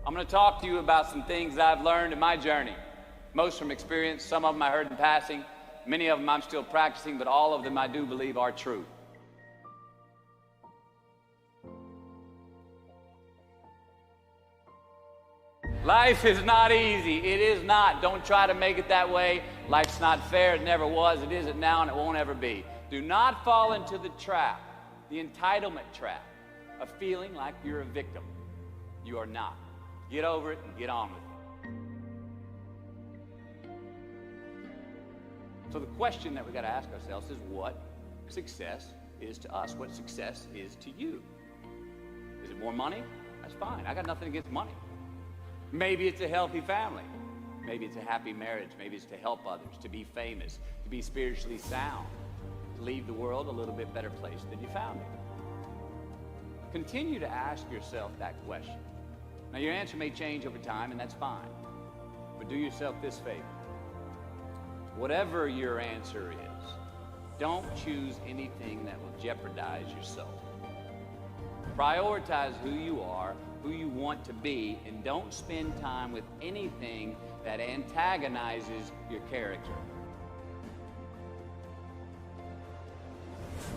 I'm going to talk to you about some things I've learned in my journey. Most from experience, some of them I heard in passing, many of them I'm still practicing, but all of them I do believe are true. Life is not easy. It is not. Don't try to make it that way. Life's not fair. It never was. It isn't now, and it won't ever be. Do not fall into the trap, the entitlement trap, of feeling like you're a victim. You are not. Get over it and get on with it. So the question that we got to ask ourselves is what success is to us. What success is to you. Is it more money? That's fine. I got nothing against money. Maybe it's a healthy family. Maybe it's a happy marriage. Maybe it's to help others, to be famous, to be spiritually sound, to leave the world a little bit better place than you found it. Continue to ask yourself that question. Now, your answer may change over time, and that's fine. But do yourself this favor. Whatever your answer is, don't choose anything that will jeopardize your soul. Prioritize who you are, who you want to be, and don't spend time with anything that antagonizes your character.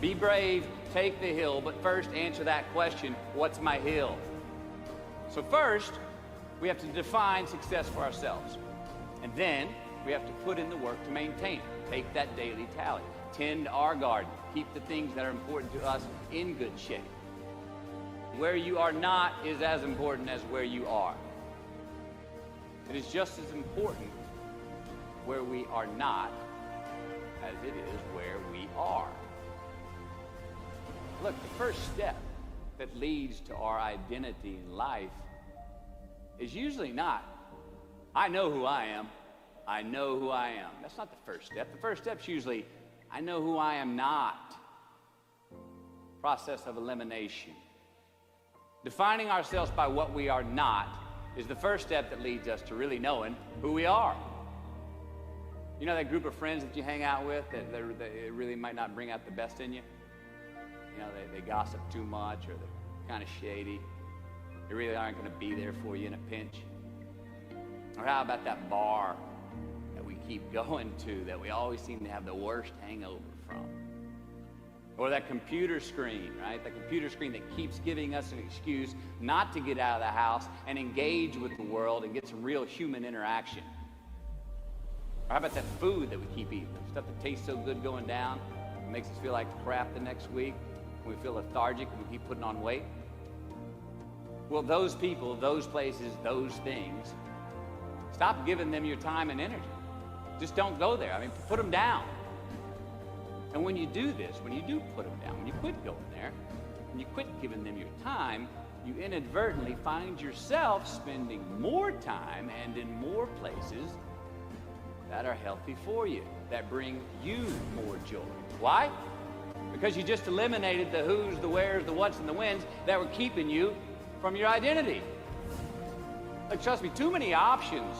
Be brave, take the hill, but first answer that question, what's my hill? So first, we have to define success for ourselves. And then, we have to put in the work to maintain it. Take that daily tally. Tend our garden. Keep the things that are important to us in good shape. Where you are not is as important as where you are. It is just as important where we are not as it is where we are. Look, the first step that leads to our identity in life is usually not, I know who I am. I know who I am. That's not the first step. The first step's usually, I know who I am not. Process of elimination. Defining ourselves by what we are not is the first step that leads us to really knowing who we are. You know that group of friends that you hang out with that really might not bring out the best in you? You know, they gossip too much, or they're kind of shady. They really aren't going to be there for you in a pinch. Or how about that bar that we keep going to that we always seem to have the worst hangover from? Or that computer screen, right? The computer screen that keeps giving us an excuse not to get out of the house and engage with the world and get some real human interaction. Or how about that food that we keep eating? The stuff that tastes so good going down, it makes us feel like crap the next week. We feel lethargic and we keep putting on weight. Well, those people, those places, those things, stop giving them your time and energy. Just don't go there. I mean, put them down. And when you do this, when you do put them down, when you quit going there, when you quit giving them your time, you inadvertently find yourself spending more time and in more places that are healthy for you, that bring you more joy. Why? Because you just eliminated the who's, the where's, the what's, and the when's that were keeping you from your identity. Like, trust me, too many options,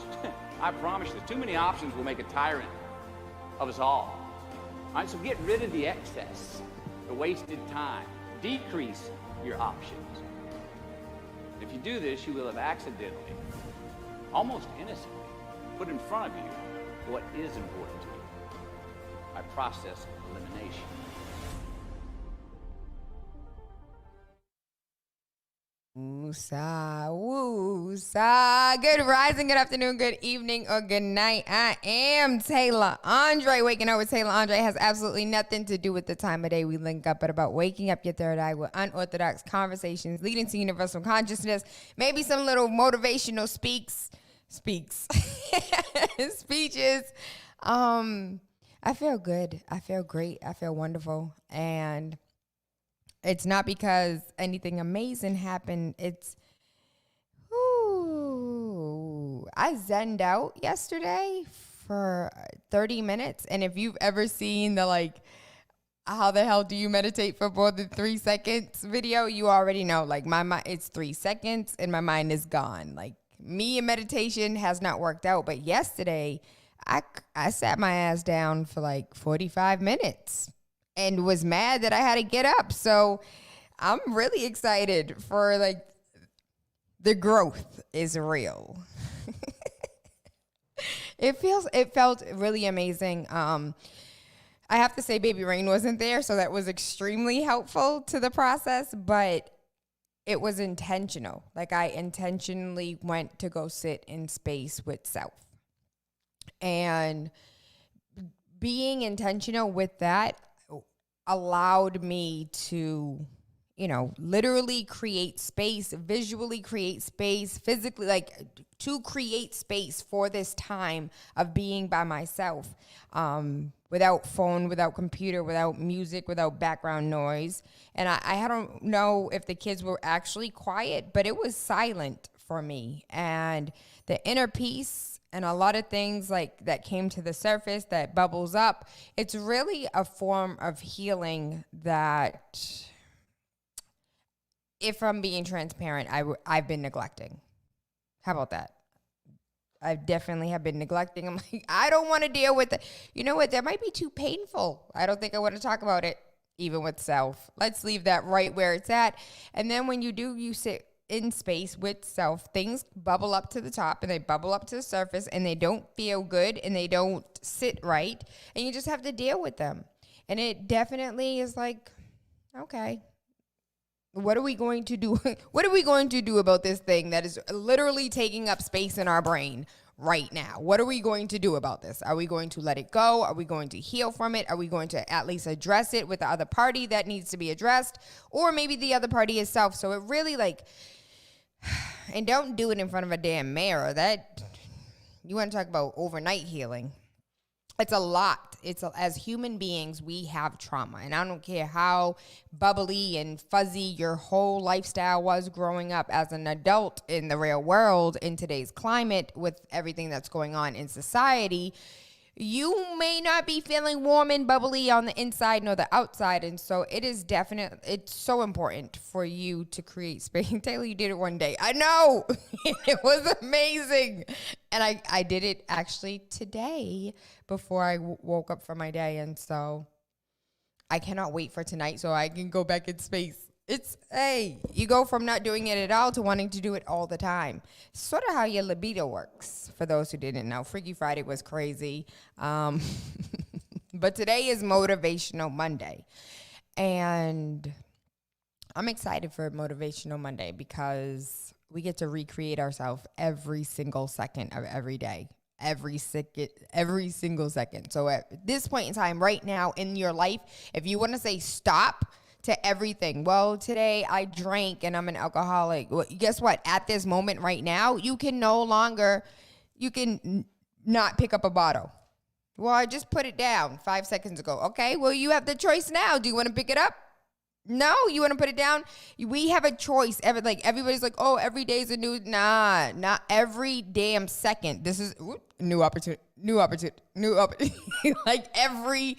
I promise you, too many options will make a tyrant of us all. All right, so get rid of the excess, the wasted time. Decrease your options. If you do this, you will have accidentally, almost innocently, put in front of you what is important to you by process of elimination. Woo-sa. Good rising, good afternoon, good evening, or good night. I am Tayla Andre. Waking up with Tayla Andre has absolutely nothing to do with the time of day we link up, but about waking up your third eye with unorthodox conversations leading to universal consciousness, maybe some little motivational speeches. I feel good. I feel great. I feel wonderful. And it's not because anything amazing happened. It's, I zenned out yesterday for 30 minutes. And if you've ever seen the, how the hell do you meditate for more than 3 seconds video, you already know, my mind, it's 3 seconds and my mind is gone. Me and meditation has not worked out. But yesterday, I sat my ass down for 45 minutes. And was mad that I had to get up. So I'm really excited for the growth is real. It felt really amazing. I have to say Baby Rain wasn't there, so that was extremely helpful to the process, but it was intentional. Like, I intentionally went to go sit in space with self. And being intentional with that allowed me to, literally create space, visually create space, physically, like, to create space for this time of being by myself, without phone, without computer, without music, without background noise. And I don't know if the kids were actually quiet, but it was silent for me. And the inner peace and a lot of things like that came to the surface, that bubbles up, it's really a form of healing that, if I'm being transparent, I've been neglecting. How about that? I definitely have been neglecting. I'm like, I don't want to deal with it. You know what? That might be too painful. I don't think I want to talk about it, even with self. Let's leave that right where it's at. And then when you sit in space with self, things bubble up to the top and they bubble up to the surface and they don't feel good and they don't sit right. And you just have to deal with them. And it definitely is like, okay, what are we going to do? What are we going to do about this thing that is literally taking up space in our brain right now? What are we going to do about this? Are we going to let it go? Are we going to heal from it? Are we going to at least address it with the other party that needs to be addressed? Or maybe the other party is self. So it really and don't do it in front of a damn mirror. That, you want to talk about overnight healing. It's a lot. As human beings, we have trauma. And I don't care how bubbly and fuzzy your whole lifestyle was growing up as an adult in the real world, in today's climate, with everything that's going on in society, you may not be feeling warm and bubbly on the inside nor the outside. And so it's so important for you to create space. Tayla, you did it one day. I know. It was amazing. And I did it actually today before I woke up from my day. And so I cannot wait for tonight so I can go back in space. You go from not doing it at all to wanting to do it all the time. Sort of how your libido works, for those who didn't know. Freaky Friday was crazy. But today is Motivational Monday. And I'm excited for Motivational Monday because we get to recreate ourselves every single second of every day. Every single second. So at this point in time, right now in your life, if you want to say stop to everything. Well, today I drank and I'm an alcoholic. Well, guess what? At this moment right now, you can not pick up a bottle. Well, I just put it down 5 seconds ago. Okay, well, you have the choice now. Do you want to pick it up? No, you want to put it down? We have a choice. Everybody's like, oh, every day is a new. Nah, not every damn second. This is new opportunity. Like every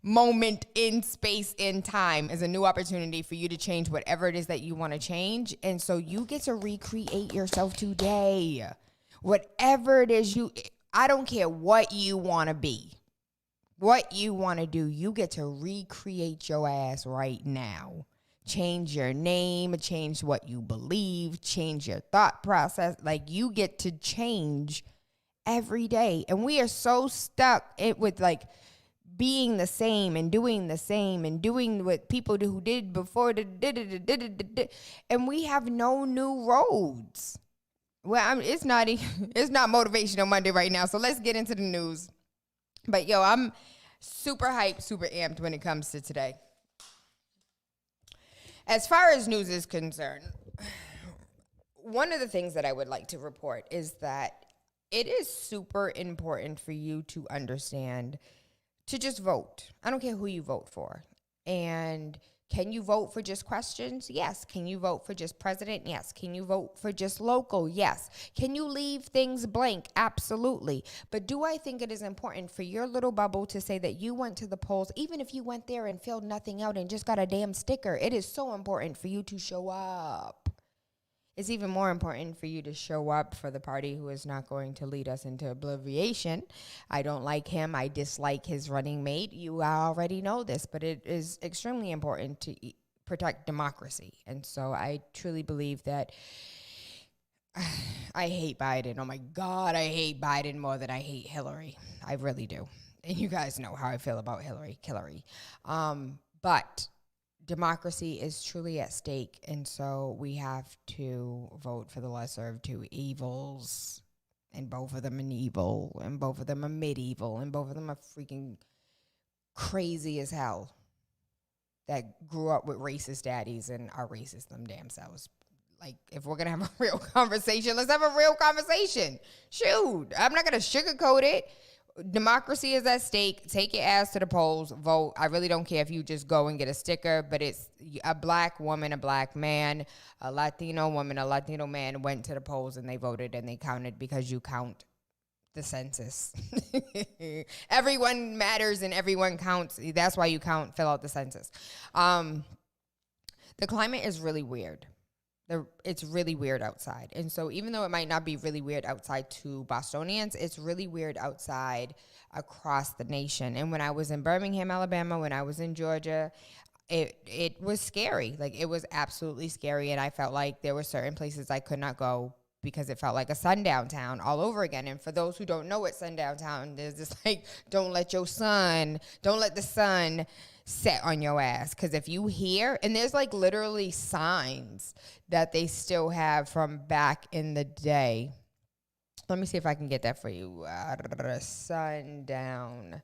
moment in space, in time is a new opportunity for you to change whatever it is that you want to change. And so you get to recreate yourself today. Whatever it is I don't care what you want to be, what you want to do, you get to recreate your ass right now. Change your name, change what you believe, change your thought process. Like, you get to change every day. And we are so stuck with being the same and doing what people who did before, and we have no new roads. Well, it's not Motivational Monday right now, so let's get into the news. But I'm super hyped, super amped when it comes to today. As far as news is concerned, one of the things that I would like to report is that it is super important for you to understand to just vote. I don't care who you vote for. And can you vote for just questions? Yes. Can you vote for just president? Yes. Can you vote for just local? Yes. Can you leave things blank? Absolutely. But do I think it is important for your little bubble to say that you went to the polls, even if you went there and filled nothing out and just got a damn sticker? It is so important for you to show up. It's even more important for you to show up for the party who is not going to lead us into oblivion. I don't like him. I dislike his running mate. You already know this, but it is extremely important to protect democracy. And so I truly believe that I hate Biden. Oh my God, I hate Biden more than I hate Hillary. I really do. And you guys know how I feel about Hillary. But democracy is truly at stake. And so we have to vote for the lesser of two evils. And both of them are evil. And both of them are medieval. And both of them are freaking crazy as hell. That grew up with racist daddies and are racist them damn selves. Like, if we're going to have a real conversation, let's have a real conversation. Shoot, I'm not going to sugarcoat it. Democracy is at stake. Take your ass to the polls. Vote. I really don't care if you just go and get a sticker, but it's a black woman, a black man, a Latino woman, a Latino man went to the polls and they voted and they counted because you count the census. Everyone matters and everyone counts. That's why you count, fill out the census. The climate is really weird. It's really weird outside. And so even though it might not be really weird outside to Bostonians, it's really weird outside across the nation. And when I was in Birmingham, Alabama, when I was in Georgia, it was scary. Like, it was absolutely scary. And I felt like there were certain places I could not go because it felt like a sundown town all over again. And for those who don't know what sundown town, there's this like, don't let the sun set on your ass. Because if you hear, and there's like literally signs that they still have from back in the day. Let me see if I can get that for you. Sundown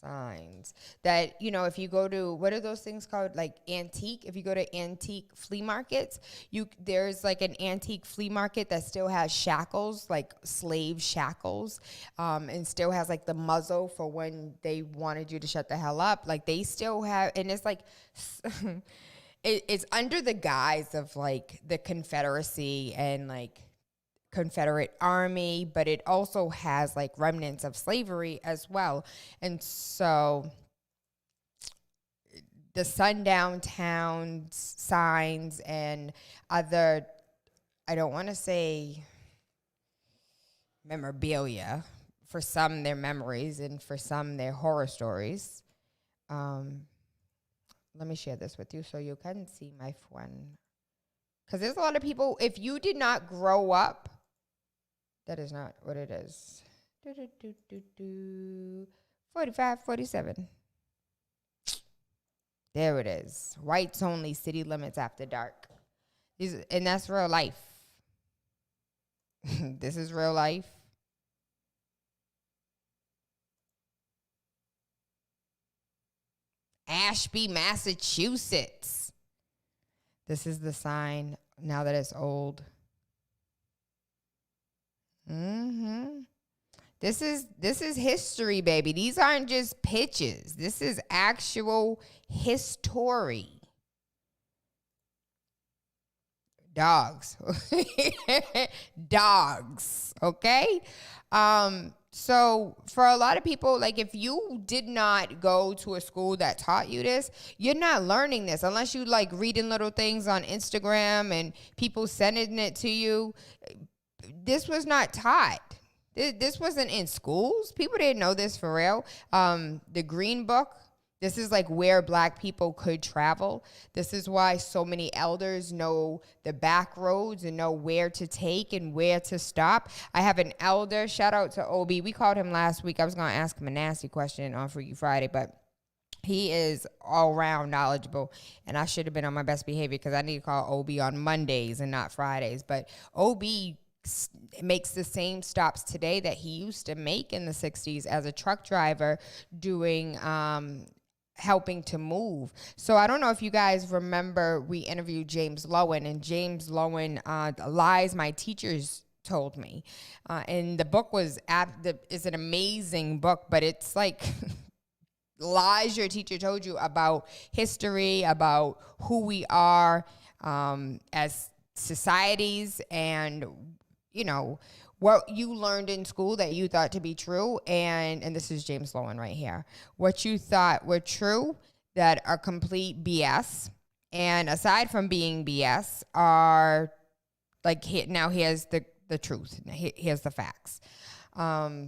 signs. That, you know, if you go to, what are those things called? Like antique. If you go to antique flea markets, there's like an antique flea market that still has shackles, like slave shackles, and still has like the muzzle for when they wanted you to shut the hell up. Like they still have, and it's like, it's under the guise of like the Confederacy and like Confederate Army, but it also has like remnants of slavery as well. And so the sundown towns signs and other, I don't want to say memorabilia, for some they're memories and for some they're horror stories. Let me share this with you so you can see my friend. Because there's a lot of people, if you did not grow up, that is not what it is. 45, 47. There it is. Whites only, city limits after dark. And that's real life. This is real life. Ashby, Massachusetts. This is the sign now that it's old. This is history, baby. These aren't just pictures. This is actual history. Dogs. Dogs. Okay? So for a lot of people, like if you did not go to a school that taught you this, you're not learning this unless you like reading little things on Instagram and people sending it to you. This was not taught. This wasn't in schools. People didn't know this for real. The Green Book, this is like where black people could travel. This is why so many elders know the back roads and know where to take and where to stop. I have an elder, shout out to OB. We called him last week. I was going to ask him a nasty question on Freaky Friday, but he is all around knowledgeable, and I should have been on my best behavior because I need to call OB on Mondays and not Fridays. But OB makes the same stops today that he used to make in the 60s as a truck driver doing helping to move. So I don't know if you guys remember, we interviewed James Lowen, and James Lowen, Lies My Teachers Told Me. And the book is an amazing book, but it's like lies your teacher told you about history, about who we are as societies, and you know what you learned in school that you thought to be true, and this is James Lowen right here, what you thought were true that are complete BS, and aside from being BS are like, now here's the truth, here's the facts. I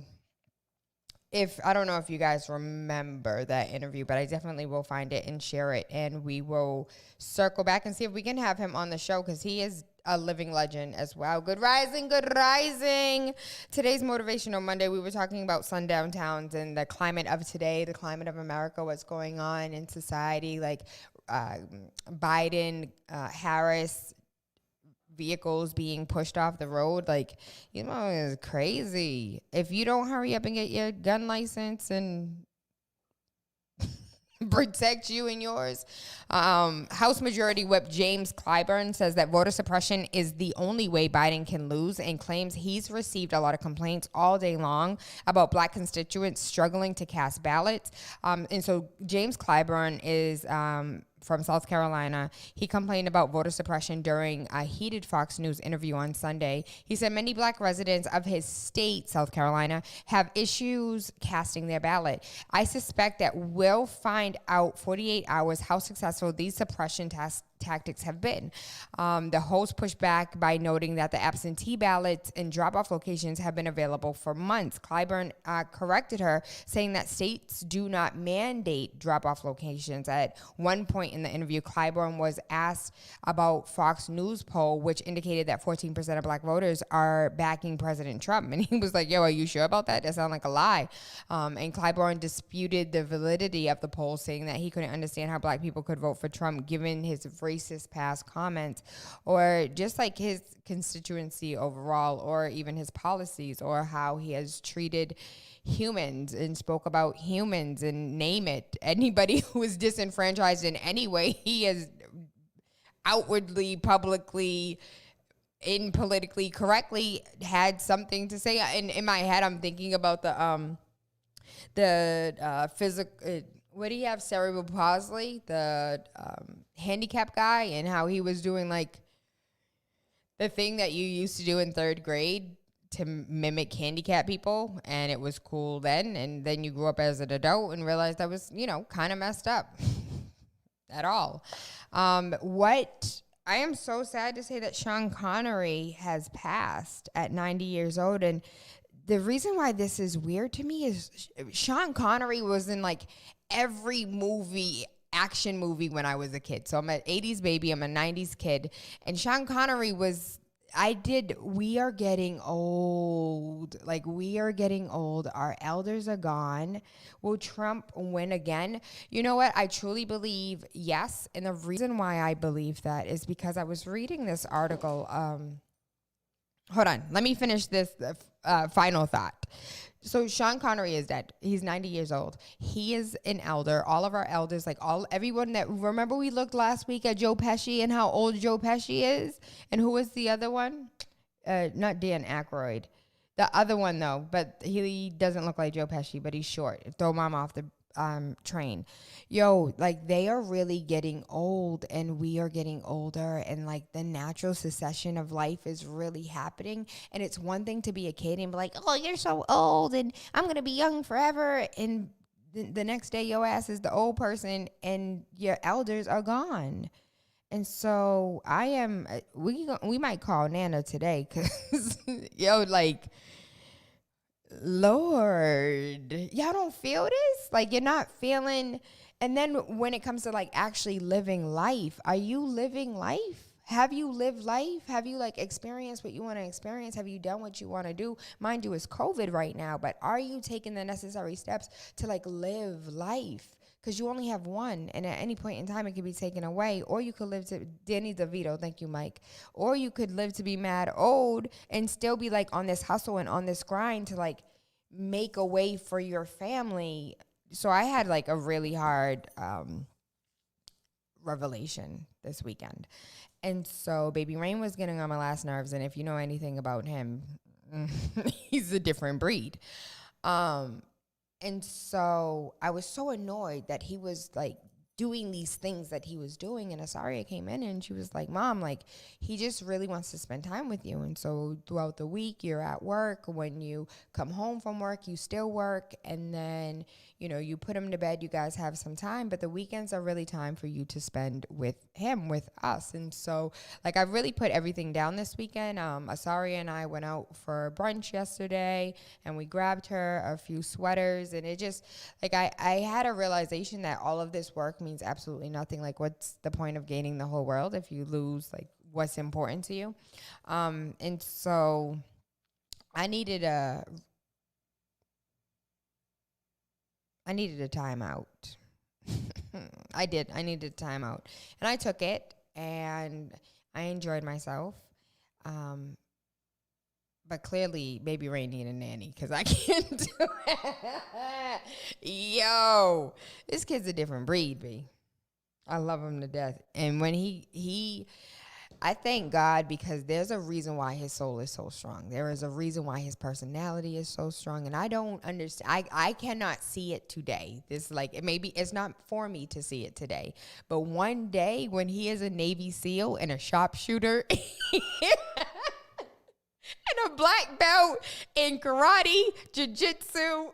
don't know if you guys remember that interview, but I definitely will find it and share it, and we will circle back and see if we can have him on the show, because he is a living legend as well. Good rising, good rising. Today's Motivational Monday, we were talking about sundown towns and the climate of today, the climate of America, what's going on in society, like Biden, Harris, vehicles being pushed off the road. Like, it's crazy. If you don't hurry up and get your gun license and protect you and yours. House Majority Whip James Clyburn says that voter suppression is the only way Biden can lose, and claims he's received a lot of complaints all day long about black constituents struggling to cast ballots. And so James Clyburn is from South Carolina. He complained about voter suppression during a heated Fox News interview on Sunday. He said many black residents of his state, South Carolina, have issues casting their ballot. I suspect that we'll find out 48 hours how successful these suppression tactics have been. The host pushed back by noting that the absentee ballots and drop-off locations have been available for months. Clyburn corrected her, saying that states do not mandate drop-off locations. At one point in the interview, Clyburn was asked about Fox News poll, which indicated that 14% of black voters are backing President Trump. And he was like, yo, are you sure about that? That sounds like a lie. And Clyburn disputed the validity of the poll, saying that he couldn't understand how black people could vote for Trump given his racist past comments, or just like his constituency overall, or even his policies, or how he has treated humans and spoke about humans, and name it. Anybody who is disenfranchised in any way, he has outwardly, publicly, politically correctly had something to say. And in my head, I'm thinking about the physical. What do you have? Cerebral palsy, the handicap guy, and how he was doing like the thing that you used to do in third grade to mimic handicap people, and it was cool then. And then you grew up as an adult and realized that was, kind of messed up at all. What I am so sad to say that Sean Connery has passed at 90 years old. And the reason why this is weird to me is Sean Connery was in like every action movie when I was a kid. So I'm an 80s baby, I'm a 90s kid. And Sean Connery we are getting old. Like, we are getting old. Our elders are gone. Will Trump win again? You know what? I truly believe yes. And the reason why I believe that is because I was reading this article. Hold on. Let me finish this final thought. So Sean Connery is dead. He's 90 years old. He is an elder. All of our elders, everyone that, remember we looked last week at Joe Pesci and how old Joe Pesci is? And who was the other one? Not Dan Aykroyd. The other one, though, but he doesn't look like Joe Pesci, but he's short. Throw mom off the train. They are really getting old, and we are getting older, and the natural succession of life is really happening. And it's one thing to be a kid and be like, oh, you're so old and I'm gonna be young forever, and the next day your ass is the old person and your elders are gone. And so we might call Nana today, because Lord, y'all don't feel this? You're not feeling. And then when it comes to actually living life, are you living life? Have you lived life? Have you experienced what you want to experience? Have you done what you want to do? Mind you, it's COVID right now, but are you taking the necessary steps to live life? Because you only have one, and at any point in time, it could be taken away. Or you could live to, Danny DeVito, thank you, Mike. Or you could live to be mad old and still be on this hustle and on this grind to make a way for your family. So I had a really hard revelation this weekend. And so Baby Rain was getting on my last nerves. And if you know anything about him, he's a different breed. And so I was so annoyed that he was doing these things that he was doing. And Asaria came in and she was like, Mom, he just really wants to spend time with you. And so throughout the week, you're at work. When you come home from work, you still work. And then, you put him to bed, you guys have some time, but the weekends are really time for you to spend with him, with us. And so I really put everything down this weekend. Asaria and I went out for brunch yesterday, and we grabbed her a few sweaters, and it just I had a realization that all of this work means absolutely nothing. What's the point of gaining the whole world if you lose what's important to you. And so I needed a timeout. I did. I needed a timeout. And I took it, and I enjoyed myself. But clearly, Baby Ray needed a nanny because I can't do it. Yo, this kid's a different breed, B. I love him to death. And when I thank God because there's a reason why his soul is so strong. There is a reason why his personality is so strong. And I don't understand. I cannot see it today. It's not for me to see it today. But one day when he is a Navy SEAL and a sharpshooter and a black belt in karate, jiu-jitsu,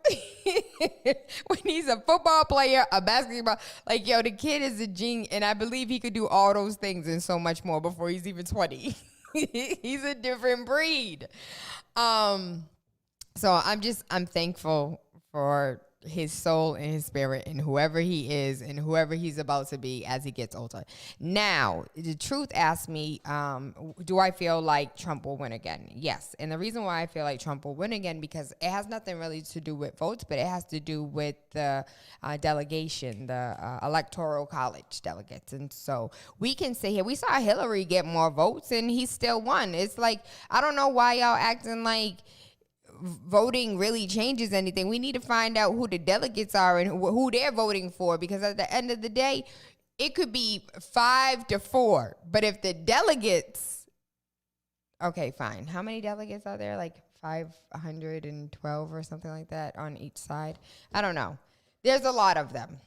when he's a football player, a basketball, the kid is a genius, and I believe he could do all those things and so much more before he's even 20. He's a different breed. So I'm thankful for his soul and his spirit and whoever he is and whoever he's about to be as he gets older. Now, the truth asks me, do I feel like Trump will win again? Yes. And the reason why I feel like Trump will win again, because it has nothing really to do with votes, but it has to do with the delegation, the electoral college delegates. And so we can say here, we saw Hillary get more votes and he still won. It's like, I don't know why y'all acting like voting really changes anything. We need to find out who the delegates are and who they're voting for, because at the end of the day, it could be 5-4. But if the delegates, okay, fine. How many delegates are there? Like 512 or something like that on each side? I don't know. There's a lot of them.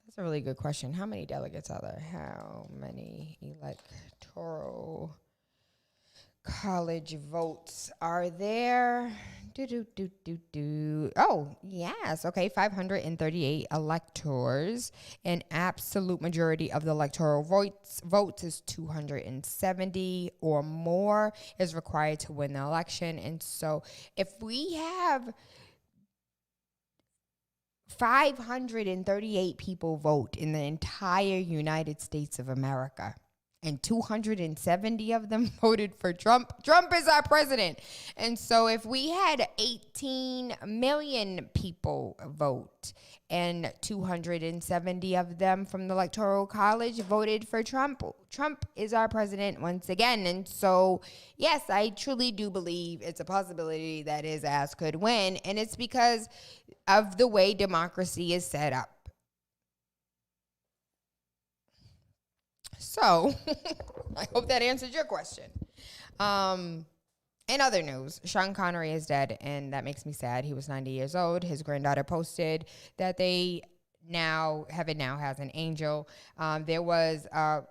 That's a really good question. How many delegates are there? How many electoral college votes are there? Oh, yes. Okay, 538 electors. An absolute majority of the electoral votes is 270 or more is required to win the election. And so if we have 538 people vote in the entire United States of America, and 270 of them voted for Trump. Trump is our president. And so if we had 18 million people vote and 270 of them from the Electoral College voted for Trump, Trump is our president once again. And so, yes, I truly do believe it's a possibility that his ass could win. And it's because of the way democracy is set up. So, I hope that answered your question. In other news, Sean Connery is dead, and that makes me sad. He was 90 years old. His granddaughter posted that heaven now has an angel. There was a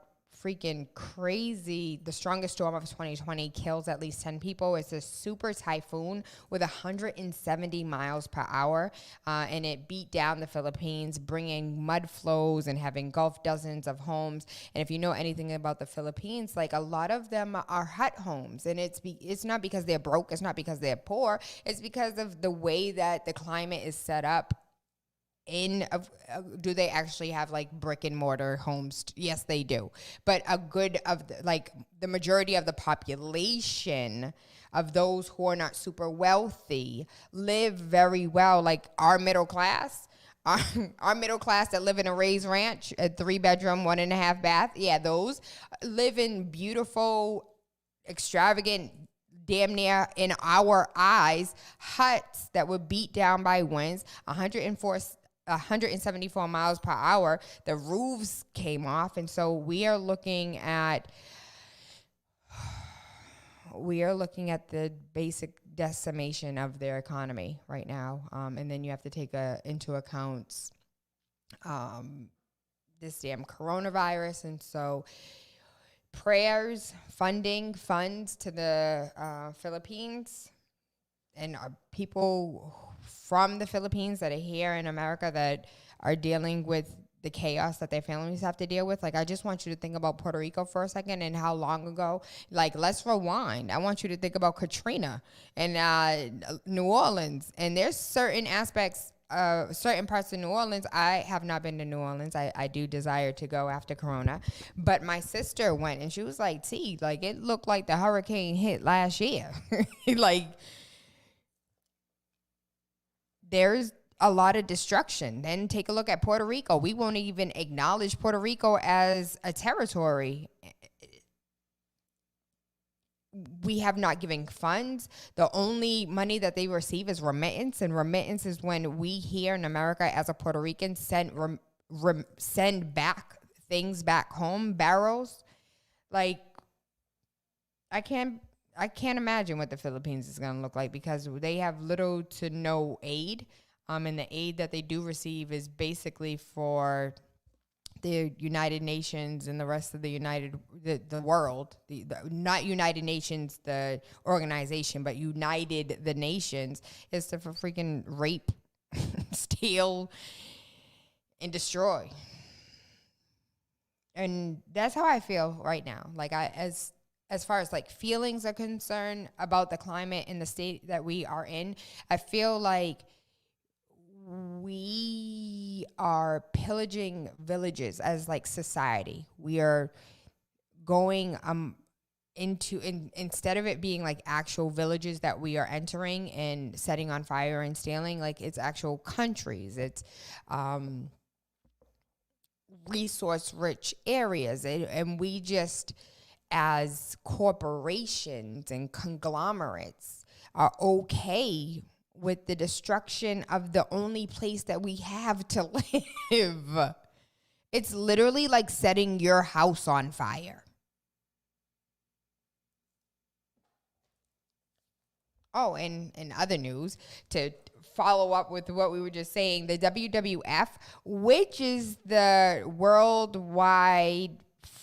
freaking crazy, the strongest storm of 2020 kills at least 10 people. It's a super typhoon with 170 miles per hour, and it beat down the Philippines, bringing mud flows and have engulfed dozens of homes. And if you know anything about the Philippines, like a lot of them are hut homes, and it's not because they're broke, it's not because they're poor, it's because of the way that the climate is set up. Do they actually have like brick and mortar homes? Yes, they do. But the majority of the population of those who are not super wealthy live very well. Like our middle class that live in a raised ranch, a 3-bedroom, 1.5 bath. Yeah, those live in beautiful, extravagant, damn near in our eyes, huts that were beat down by winds, 174 miles per hour. The roofs came off. And so we are looking at the basic decimation of their economy right now. And then you have to take into account this damn coronavirus. And so prayers, funds to the Philippines and people from the Philippines that are here in America that are dealing with the chaos that their families have to deal with. Like, I just want you to think about Puerto Rico for a second and how long ago. Like, let's rewind. I want you to think about Katrina and New Orleans. And there's certain aspects certain parts of New Orleans. I have not been to New Orleans. I do desire to go after Corona. But my sister went and she was like, T, like it looked like the hurricane hit last year. Like there's a lot of destruction. Then take a look at Puerto Rico. We won't even acknowledge Puerto Rico as a territory. We have not given funds. The only money that they receive is remittance, and remittance is when we here in America as a Puerto Rican send back things back home, barrels. Like I can't imagine what the Philippines is going to look like because they have little to no aid. And the aid that they do receive is basically for the United Nations and the rest of the world, not United Nations, the organization, but United the Nations is to freaking rape, steal, and destroy. And that's how I feel right now. Like as far as like feelings are concerned about the climate and the state that we are in, I feel like we are pillaging villages as like society. We are going instead of it being like actual villages that we are entering and setting on fire and stealing, like it's actual countries. It's resource rich areas, and we just as corporations and conglomerates are okay with the destruction of the only place that we have to live. It's literally like setting your house on fire. Oh, and in other news, to follow up with what we were just saying, the WWF, which is the worldwide,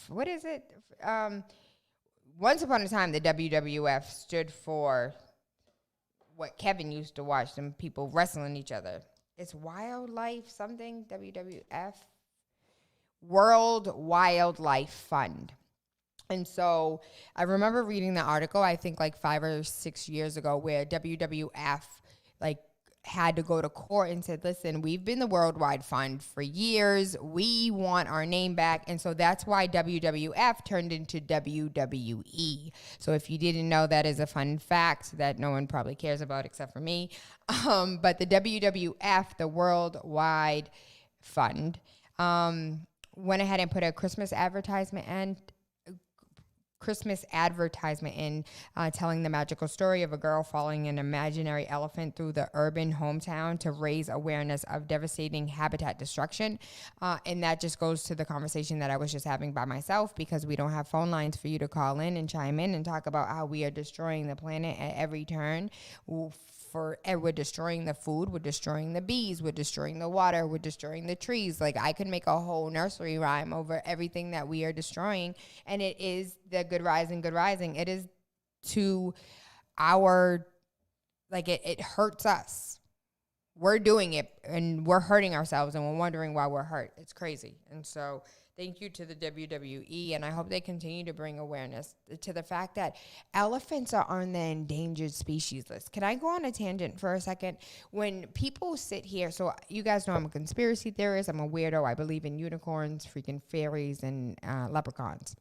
what is it? Once upon a time, the WWF stood for what Kevin used to watch, them people wrestling each other. It's wildlife something, WWF, World Wildlife Fund. And so I remember reading the article, I think like 5 or 6 years ago, where WWF like had to go to court and said, listen, we've been the Worldwide Fund for years. We want our name back. And so that's why WWF turned into WWE. So if you didn't know, that is a fun fact that no one probably cares about except for me. But the WWF, the Worldwide Fund, went ahead and put a Christmas advertisement in telling the magical story of a girl following an imaginary elephant through the urban hometown to raise awareness of devastating habitat destruction. And that just goes to the conversation that I was just having by myself, because we don't have phone lines for you to call in and chime in and talk about how we are destroying the planet at every turn. We're destroying the food, we're destroying the bees, we're destroying the water, we're destroying the trees. Like I could make a whole nursery rhyme over everything that we are destroying. And it is the good rising. It is to our, like it hurts us. We're doing it and we're hurting ourselves and we're wondering why we're hurt. It's crazy. And so thank you to the WWE, and I hope they continue to bring awareness to the fact that elephants are on the endangered species list. Can I go on a tangent for a second? When people sit here, so you guys know I'm a conspiracy theorist, I'm a weirdo, I believe in unicorns, freaking fairies, and leprechauns.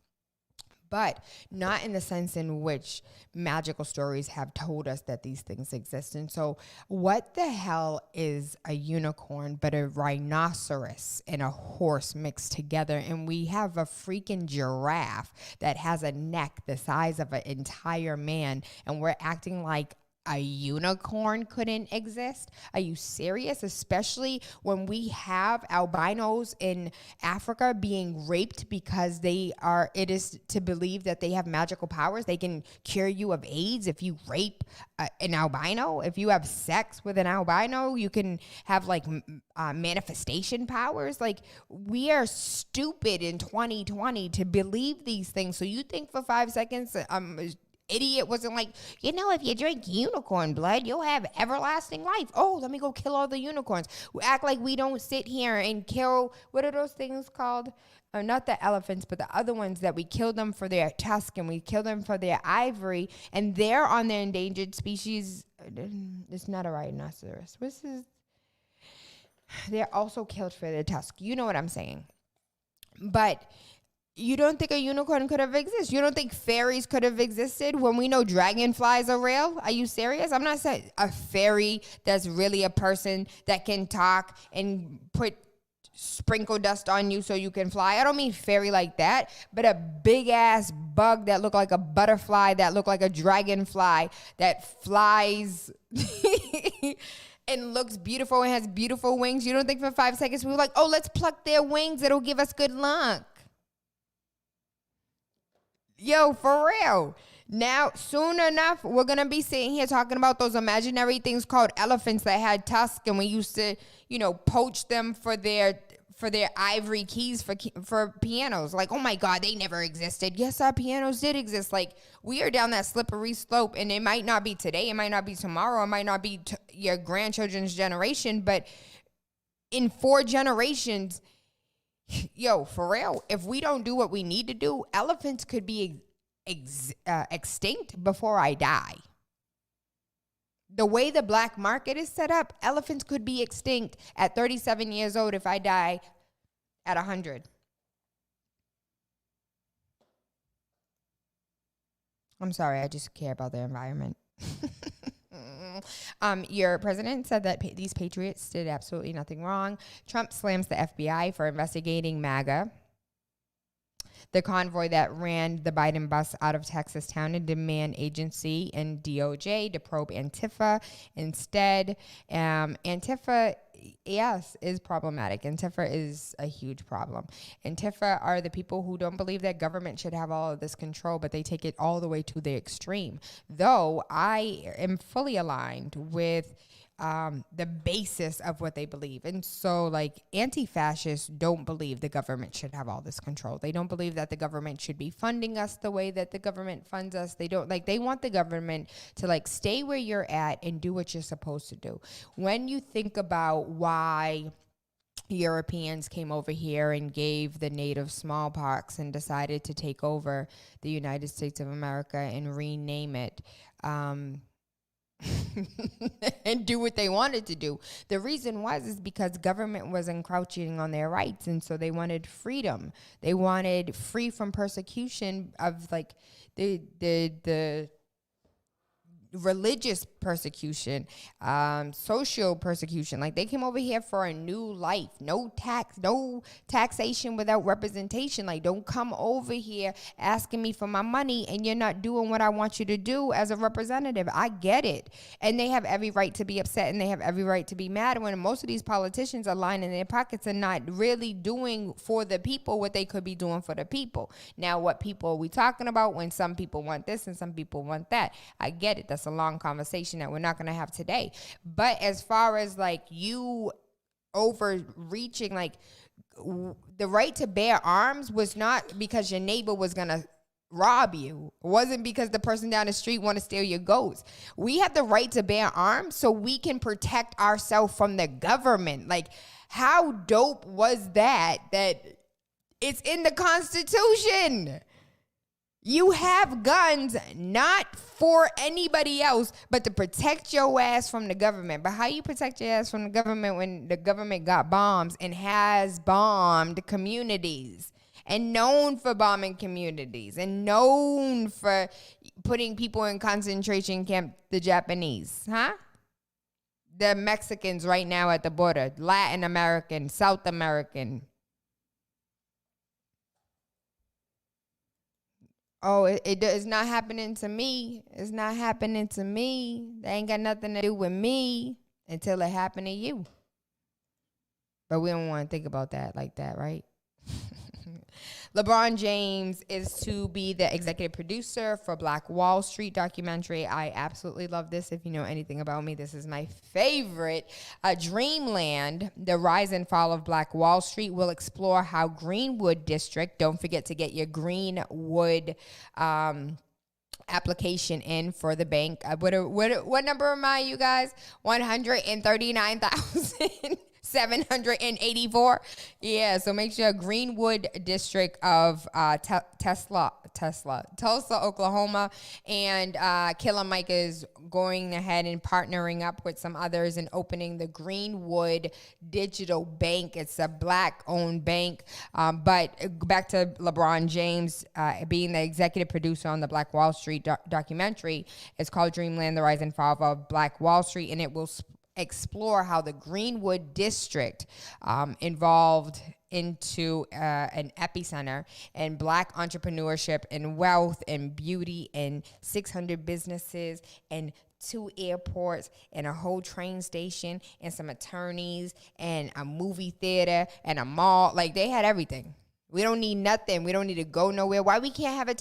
But not in the sense in which magical stories have told us that these things exist. And so what the hell is a unicorn but a rhinoceros and a horse mixed together? And we have a freaking giraffe that has a neck the size of an entire man, and we're acting like a unicorn couldn't exist? Are you serious? Especially when we have albinos in Africa being raped because it is to believe that they have magical powers. They can cure you of AIDS if you rape an albino. If you have sex with an albino, you can have like manifestation powers. Like, we are stupid in 2020 to believe these things. So you think for 5 seconds, idiot wasn't like, if you drink unicorn blood, you'll have everlasting life. Oh, let me go kill all the unicorns. We act like we don't sit here and kill, what are those things called? Not the elephants, but the other ones that we kill them for their tusk and we kill them for their ivory, and they're on their endangered species. It's not a rhinoceros. What's this? They're also killed for their tusk. You know what I'm saying? But you don't think a unicorn could have existed? You don't think fairies could have existed when we know dragonflies are real? Are you serious? I'm not saying a fairy that's really a person that can talk and put sprinkle dust on you so you can fly. I don't mean fairy like that, but a big ass bug that look like a butterfly, that look like a dragonfly, that flies and looks beautiful and has beautiful wings. You don't think for 5 seconds we were like, oh, let's pluck their wings. It'll give us good luck. Yo, for real. Now, soon enough, we're going to be sitting here talking about those imaginary things called elephants that had tusks, and we used to, poach them for their ivory keys for pianos. Like, oh my God, they never existed. Yes, our pianos did exist. Like, we are down that slippery slope, and it might not be today, it might not be tomorrow, it might not be your grandchildren's generation, but in 4 generations, yo, for real, if we don't do what we need to do, elephants could be extinct before I die. The way the black market is set up, elephants could be extinct at 37 years old if I die at 100. I'm sorry, I just care about the environment. Your president said that these patriots did absolutely nothing wrong. Trump slams the FBI for investigating MAGA, the convoy that ran the Biden bus out of Texas town, and demand agency and DOJ to probe Antifa. Instead, Antifa, yes, is problematic. Antifa is a huge problem. Antifa are the people who don't believe that government should have all of this control, but they take it all the way to the extreme. Though I am fully aligned with the basis of what they believe. And so, like, anti-fascists don't believe the government should have all this control. They don't believe that the government should be funding us the way that the government funds us. They don't, like, they want the government to, like, stay where you're at and do what you're supposed to do. When you think about why Europeans came over here and gave the natives smallpox and decided to take over the United States of America and rename it, and do what they wanted to do. The reason is because government was encroaching on their rights, and so they wanted freedom. They wanted free from persecution of, like, the religious persecution, social persecution. Like, they came over here for a new life. No taxation without representation. Like, don't come over here asking me for my money and you're not doing what I want you to do as a representative. I get it. And they have every right to be upset, and they have every right to be mad when most of these politicians are lining their pockets and not really doing for the people what they could be doing for the people. Now, what people are we talking about when some people want this and some people want that? I get it. That's a long conversation that we're not going to have today. But as far as, like, you overreaching, like, the right to bear arms was not because your neighbor was going to rob you. It wasn't because the person down the street want to steal your goats. We have the right to bear arms so we can protect ourselves from the government. Like, how dope was that it's in the Constitution? You have guns not for anybody else, but to protect your ass from the government. But how you protect your ass from the government when the government got bombs and has bombed communities and known for bombing communities and known for putting people in concentration camp, the Japanese, huh? The Mexicans right now at the border, Latin American, South American. Oh, it's not happening to me. It's not happening to me. They ain't got nothing to do with me until it happened to you. But we don't want to think about that like that, right? LeBron James is to be the executive producer for Black Wall Street documentary. I absolutely love this. If you know anything about me, this is my favorite. Dreamland, the rise and fall of Black Wall Street, will explore how Greenwood District, don't forget to get your Greenwood application in for the bank. What number am I, you guys? 139,000. 784. Yeah, so make sure Greenwood District of Tulsa, Oklahoma, and Killer Mike is going ahead and partnering up with some others and opening the Greenwood Digital Bank. It's a Black-owned bank, but back to LeBron James being the executive producer on the Black Wall Street documentary. It's called Dreamland: The Rise and Fall of Black Wall Street, and it will explore how the Greenwood District involved into an epicenter and Black entrepreneurship and wealth and beauty and 600 businesses and 2 airports and a whole train station and some attorneys and a movie theater and a mall. Like, they had everything. We don't need nothing. We don't need to go nowhere. Why we can't have a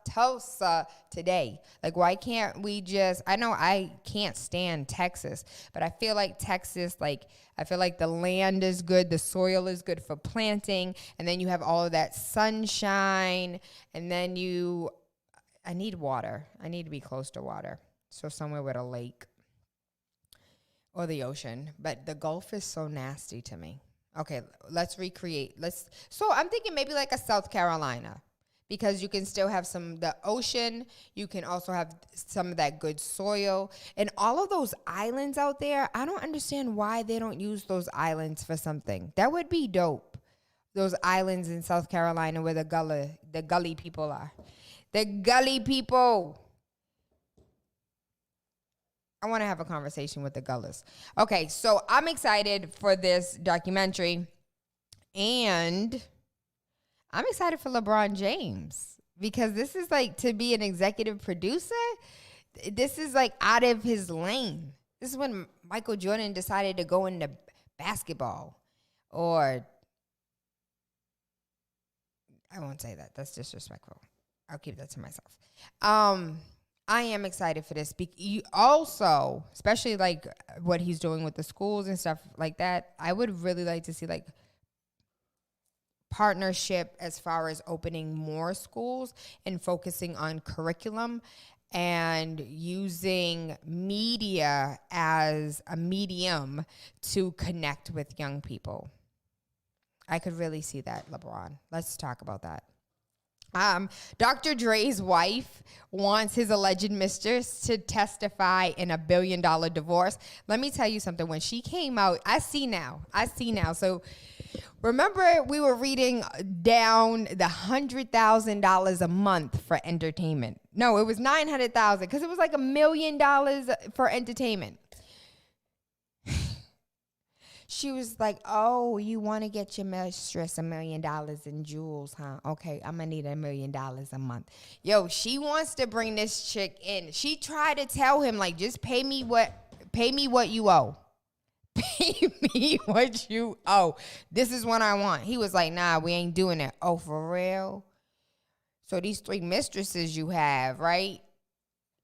Tulsa today? Like, why can't we just, I know I can't stand Texas, but I feel like Texas, I feel like the land is good. The soil is good for planting. And then you have all of that sunshine. And then I need water. I need to be close to water. So somewhere with a lake or the ocean. But the Gulf is so nasty to me. Okay, let's recreate. So I'm thinking maybe like a South Carolina, because you can still have the ocean. You can also have some of that good soil. And all of those islands out there, I don't understand why they don't use those islands for something. That would be dope. Those islands in South Carolina where the gully people are. The gully people. I want to have a conversation with the Gullas. Okay, so I'm excited for this documentary, and I'm excited for LeBron James, because this is like, to be an executive producer, this is like out of his lane. This is when Michael Jordan decided to go into basketball, or I won't say that. That's disrespectful. I'll keep that to myself. I am excited for this. You also, especially like what he's doing with the schools and stuff like that, I would really like to see like partnership as far as opening more schools and focusing on curriculum and using media as a medium to connect with young people. I could really see that, LeBron. Let's talk about that. Dr. Dre's wife wants his alleged mistress to testify in a $1 billion divorce. Let me tell you something. When she came out, I see now. So remember, we were reading down the $100,000 a month for entertainment. No, it was $900,000, because it was like $1 million for entertainment. She was like, oh, you want to get your mistress $1 million in jewels, huh? Okay, I'm going to need $1 million a month. Yo, she wants to bring this chick in. She tried to tell him, like, just pay me what you owe. Pay me what you owe. This is what I want. He was like, nah, we ain't doing it. Oh, for real? So these 3 mistresses you have, right?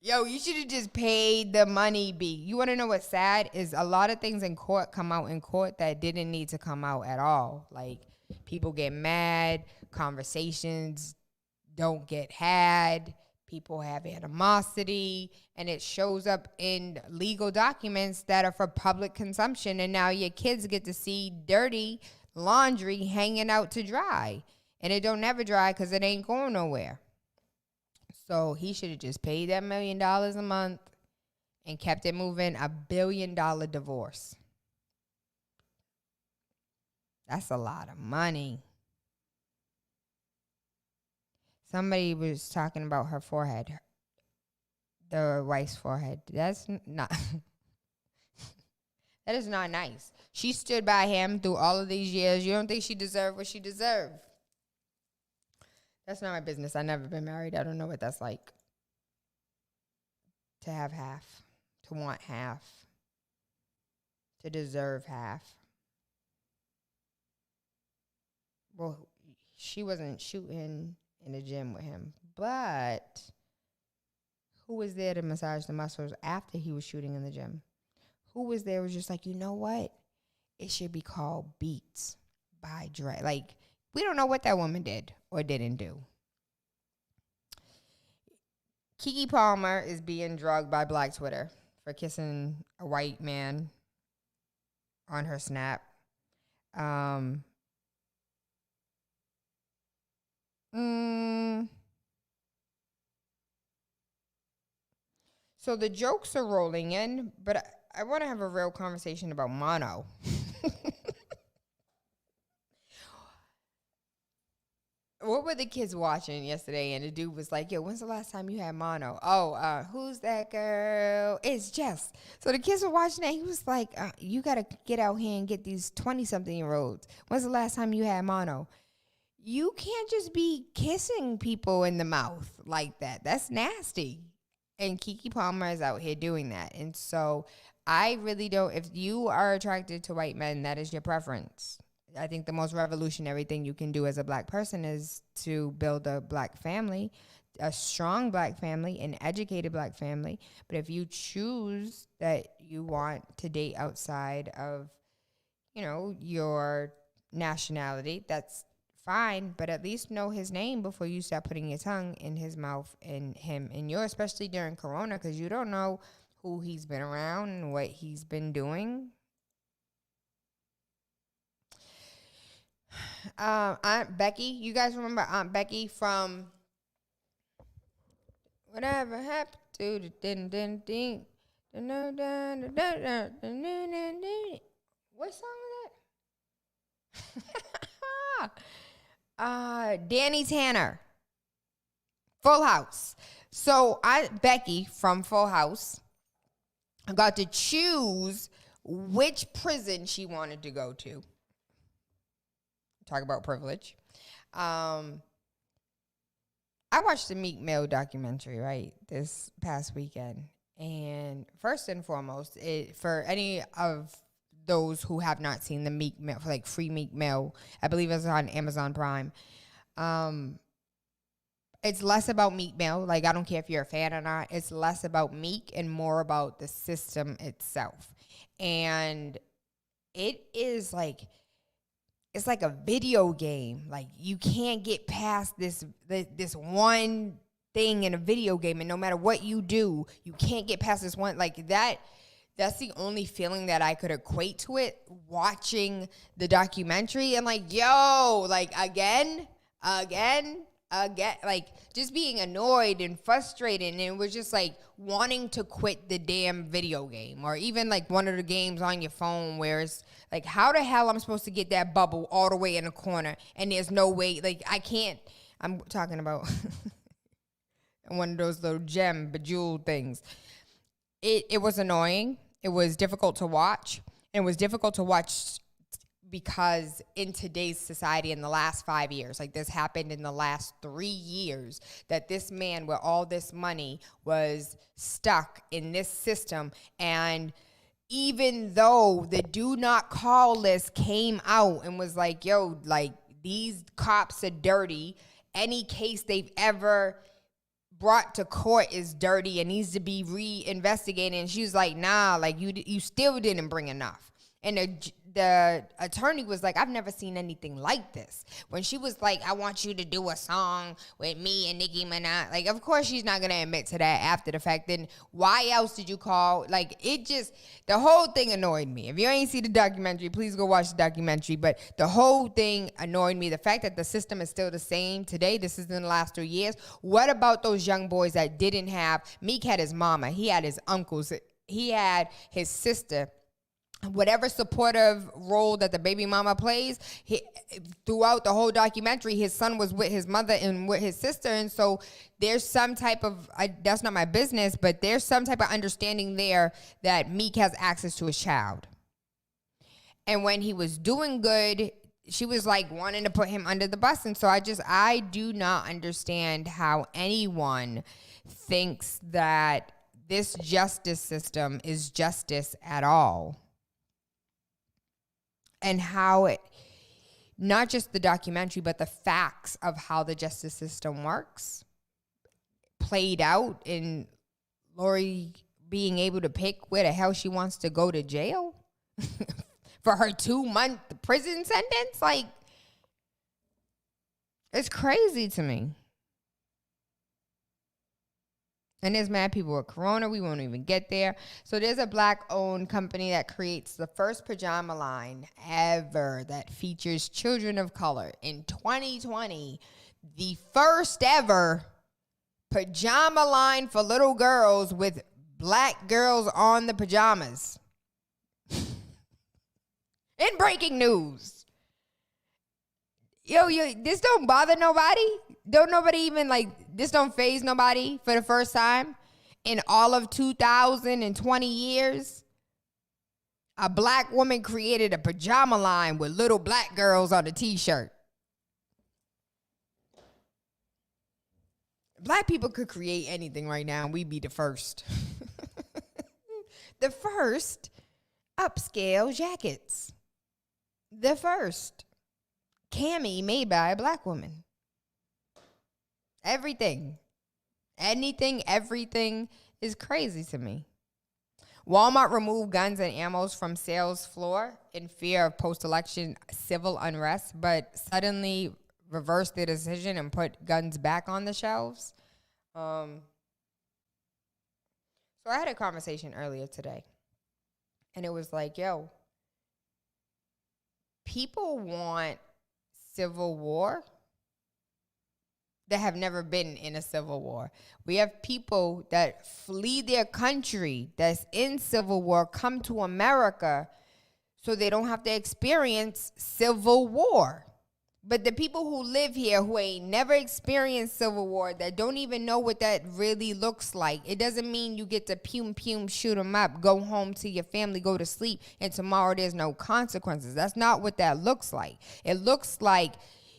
Yo, you should have just paid the money, B. You want to know what's sad? Is a lot of things in court come out in court that didn't need to come out at all. Like, people get mad, conversations don't get had, people have animosity, and it shows up in legal documents that are for public consumption, and now your kids get to see dirty laundry hanging out to dry. And it don't never dry because it ain't going nowhere. So he should have just paid that $1 million a month and kept it moving. $1 billion divorce. That's a lot of money. Somebody was talking about her forehead, the wife's forehead. That's not. That is not nice. She stood by him through all of these years. You don't think she deserved what she deserved? That's not my business. I've never been married. I don't know what that's like. To have half. To want half. To deserve half. Well, she wasn't shooting in the gym with him. But who was there to massage the muscles after he was shooting in the gym? Who was there was just like, you know what? It should be called Beats by Dre. Like, we don't know what that woman did or didn't do. Keke Palmer is being drugged by Black Twitter for kissing a white man on her Snap. Mm, so the jokes are rolling in, but I want to have a real conversation about mono. What were the kids watching yesterday? And the dude was like, yo, when's the last time you had mono? Oh, who's that girl? It's Jess. So the kids were watching that. He was like, you got to get out here and get these 20-something-year-olds. When's the last time you had mono? You can't just be kissing people in the mouth like that. That's nasty. And Keke Palmer is out here doing that. And so I really don't, if you are attracted to white men, that is your preference. I think the most revolutionary thing you can do as a black person is to build a black family, a strong black family, an educated black family. But if you choose that you want to date outside of, your nationality, that's fine. But at least know his name before you start putting your tongue in his mouth and him in yours, especially during Corona, because you don't know who he's been around and what he's been doing. Aunt Becky, you guys remember Aunt Becky from Whatever Happened to the Ding. What song was that? Danny Tanner, Full House. So Aunt Becky from Full House got to choose which prison she wanted to go to. Talk about privilege. I watched the Meek Mill documentary, right, this past weekend. And first and foremost, for any of those who have not seen the Meek Mill, like free Meek Mill, I believe it's on Amazon Prime. It's less about Meek Mill. Like, I don't care if you're a fan or not. It's less about Meek and more about the system itself. And it is like, it's like a video game. Like, you can't get past this one thing in a video game, and no matter what you do, you can't get past this one. Like, that's the only feeling that I could equate to it, watching the documentary. And like, yo, like, again, like, just being annoyed and frustrated, and it was just like wanting to quit the damn video game, or even like one of the games on your phone where it's like, how the hell I'm supposed to get that bubble all the way in the corner, and there's no way, like, I can't. I'm talking about one of those little bejeweled things. It was annoying. It was difficult to watch. It was difficult to watch because in today's society, in the last 5 years, like, this happened in the last 3 years, that this man with all this money was stuck in this system. And even though the do not call list came out and was like, yo, like, these cops are dirty, any case they've ever brought to court is dirty and needs to be reinvestigated. And she was like, nah, like, you still didn't bring enough. And the attorney was like, I've never seen anything like this. When she was like, I want you to do a song with me and Nicki Minaj. Like, of course she's not going to admit to that after the fact. Then why else did you call? Like, the whole thing annoyed me. If you ain't see the documentary, please go watch the documentary. But the whole thing annoyed me. The fact that the system is still the same today, this is in the last 3 years. What about those young boys that didn't have? Meek had his mama. He had his uncles. He had his sister. Whatever supportive role that the baby mama plays, throughout the whole documentary, his son was with his mother and with his sister. And so there's some type of, that's not my business, but there's some type of understanding there that Meek has access to his child. And when he was doing good, she was like wanting to put him under the bus. And so I do not understand how anyone thinks that this justice system is justice at all. And how it, not just the documentary, but the facts of how the justice system works played out in Lori being able to pick where the hell she wants to go to jail for her 2-month prison sentence. Like, it's crazy to me. And there's mad people with corona. We won't even get there. So there's a Black-owned company that creates the first pajama line ever that features children of color. In 2020, the first ever pajama line for little girls with Black girls on the pajamas. In breaking news. Yo, this don't bother nobody. Don't nobody even this don't faze nobody for the first time in all of 2020 years. A Black woman created a pajama line with little Black girls on a t-shirt. Black people could create anything right now and we'd be the first. The first upscale jackets. The first cami made by a Black woman. Everything. Anything, everything is crazy to me. Walmart removed guns and ammos from sales floor in fear of post-election civil unrest, but suddenly reversed their decision and put guns back on the shelves. So I had a conversation earlier today, and it was like, yo, people want civil war that have never been in a civil war. We have people that flee their country that's in civil war, come to America so they don't have to experience civil war. But the people who live here who ain't never experienced civil war, that don't even know what that really looks like, it doesn't mean you get to pum, shoot them up, go home to your family, go to sleep, and tomorrow there's no consequences. That's not what that looks like. It looks like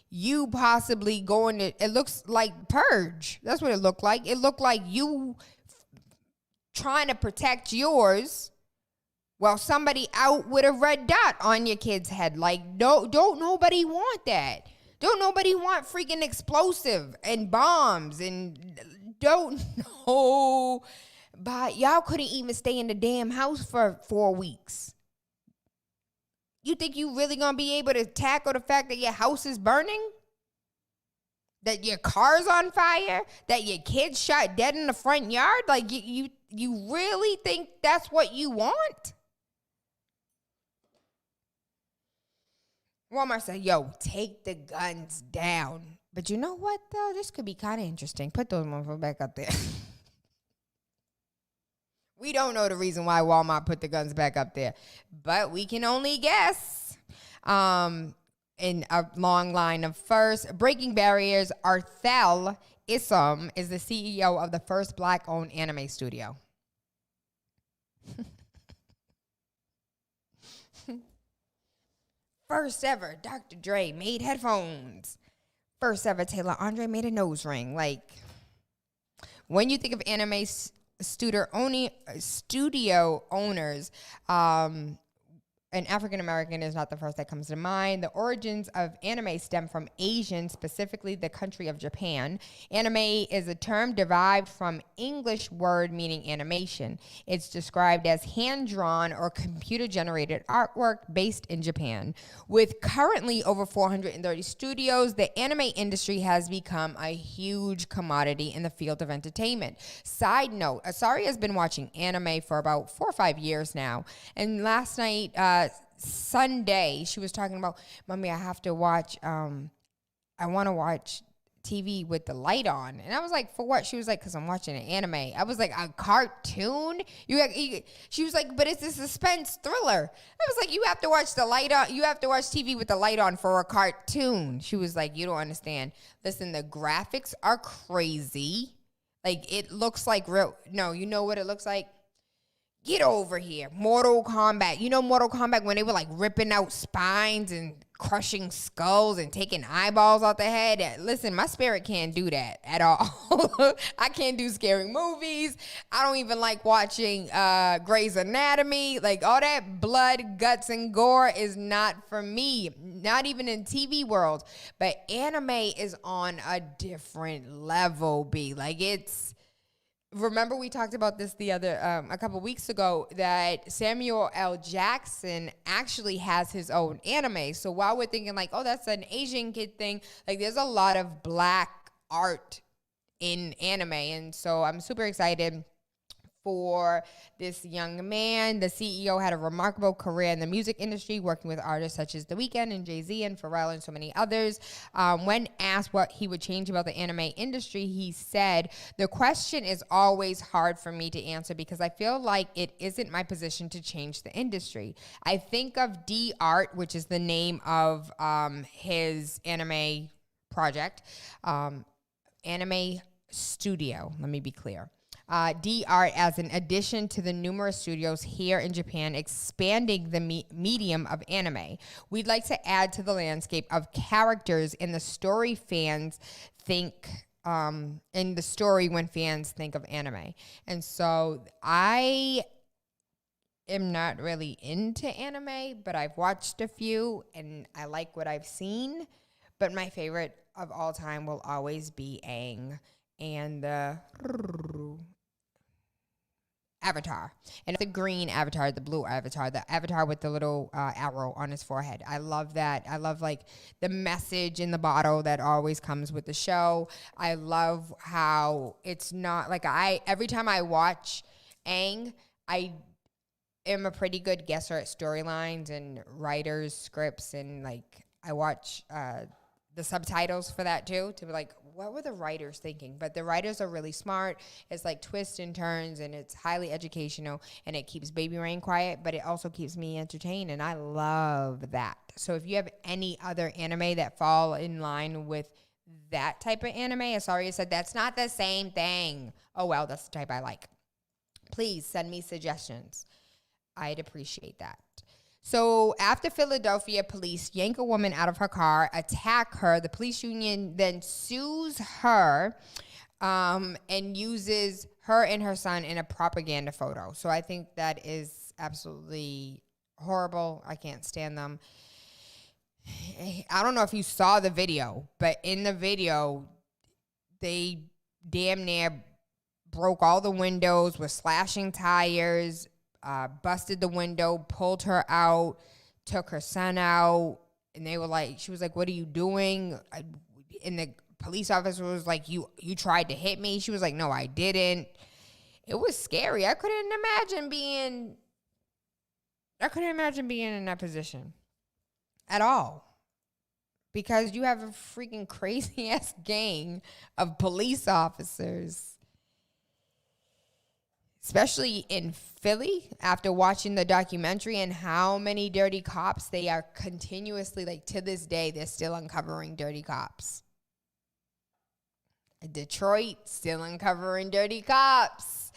you possibly going to, it looks like purge. That's what it looked like. It looked like you trying to protect yours while somebody out with a red dot on your kid's head. Like, don't nobody want that. Don't nobody want freaking explosive and bombs and don't know. But y'all couldn't even stay in the damn house for 4 weeks. You think you really gonna be able to tackle the fact that your house is burning? That your car's on fire? That your kid's shot dead in the front yard? Like, you really think that's what you want? Walmart said, yo, take the guns down. But you know what, though? This could be kind of interesting. Put those motherfuckers back up there. We don't know the reason why Walmart put the guns back up there, but we can only guess. In a long line of first, breaking barriers, Arthel Issam is the CEO of the first Black-owned anime studio. First ever, Dr. Dre made headphones. First ever, Tayla Andre made a nose ring. Like, when you think of anime studio owners, an African American is not the first that comes to mind. The origins of anime stem from Asian, specifically the country of Japan. Anime is a term derived from English word meaning animation. It's described as hand-drawn or computer-generated artwork based in Japan. With currently over 430 studios, the anime industry has become a huge commodity in the field of entertainment. Side note, Asari has been watching anime for about 4 or 5 years now. And last night, Sunday, she was talking about, Mommy, I have to watch, I want to watch TV with the light on. And I was like, for what? She was like, because I'm watching an anime. I was like, a cartoon? She was like, but it's a suspense thriller. I was like, you have to watch the light on. You have to watch TV with the light on for a cartoon. She was like, you don't understand. Listen, the graphics are crazy. Like, it looks like real. No, you know what it looks like? Get over here. Mortal Kombat. You know Mortal Kombat when they were like ripping out spines and crushing skulls and taking eyeballs out the head? Listen, my spirit can't do that at all. I can't do scary movies. I don't even like watching Grey's Anatomy. Like, all that blood, guts, and gore is not for me. Not even in TV world. But anime is on a different level, B. Like, it's... Remember we talked about this a couple weeks ago, that Samuel L. Jackson actually has his own anime. So while we're thinking like, oh, that's an Asian kid thing, like there's a lot of Black art in anime. And so I'm super excited for this young man. The CEO had a remarkable career in the music industry, working with artists such as The Weeknd and Jay-Z and Pharrell and so many others. When asked what he would change about the anime industry, he said, "The question is always hard for me to answer because I feel like it isn't my position to change the industry. I think of D Art, which is the name of his anime project, anime studio, let me be clear. D Art as an addition to the numerous studios here in Japan, expanding the medium of anime. We'd like to add to the landscape of characters in the story fans think, in the story when fans think of anime." And so I am not really into anime, but I've watched a few and I like what I've seen. But my favorite of all time will always be Aang and the Avatar. And the green Avatar, the blue Avatar, the Avatar with the little arrow on his forehead. I love that. I love like the message in the bottle that always comes with the show. I love how it's not like every time I watch Aang, I am a pretty good guesser at storylines and writers, scripts, and like I watch the subtitles for that too, to be like, what were the writers thinking? But the writers are really smart. It's like twists and turns, and it's highly educational, and it keeps Baby Rain quiet, but it also keeps me entertained, and I love that. So if you have any other anime that fall in line with that type of anime, Asaria said, that's not the same thing. Oh, well, that's the type I like. Please send me suggestions. I'd appreciate that. So after Philadelphia police yank a woman out of her car, attack her, the police union then sues her and uses her and her son in a propaganda photo. So I think that is absolutely horrible. I can't stand them. I don't know if you saw the video, but in the video, they damn near broke all the windows, were slashing tires, busted the window, pulled her out, took her son out, and they were like, she was like, "What are you doing?" And the police officer was like, you tried to hit me. She was like, "No, I didn't." It was scary. I couldn't imagine being in that position at all, because you have a freaking crazy ass gang of police officers. Especially in Philly, after watching the documentary and how many dirty cops they are continuously, like to this day, they're still uncovering dirty cops. Detroit, still uncovering dirty cops.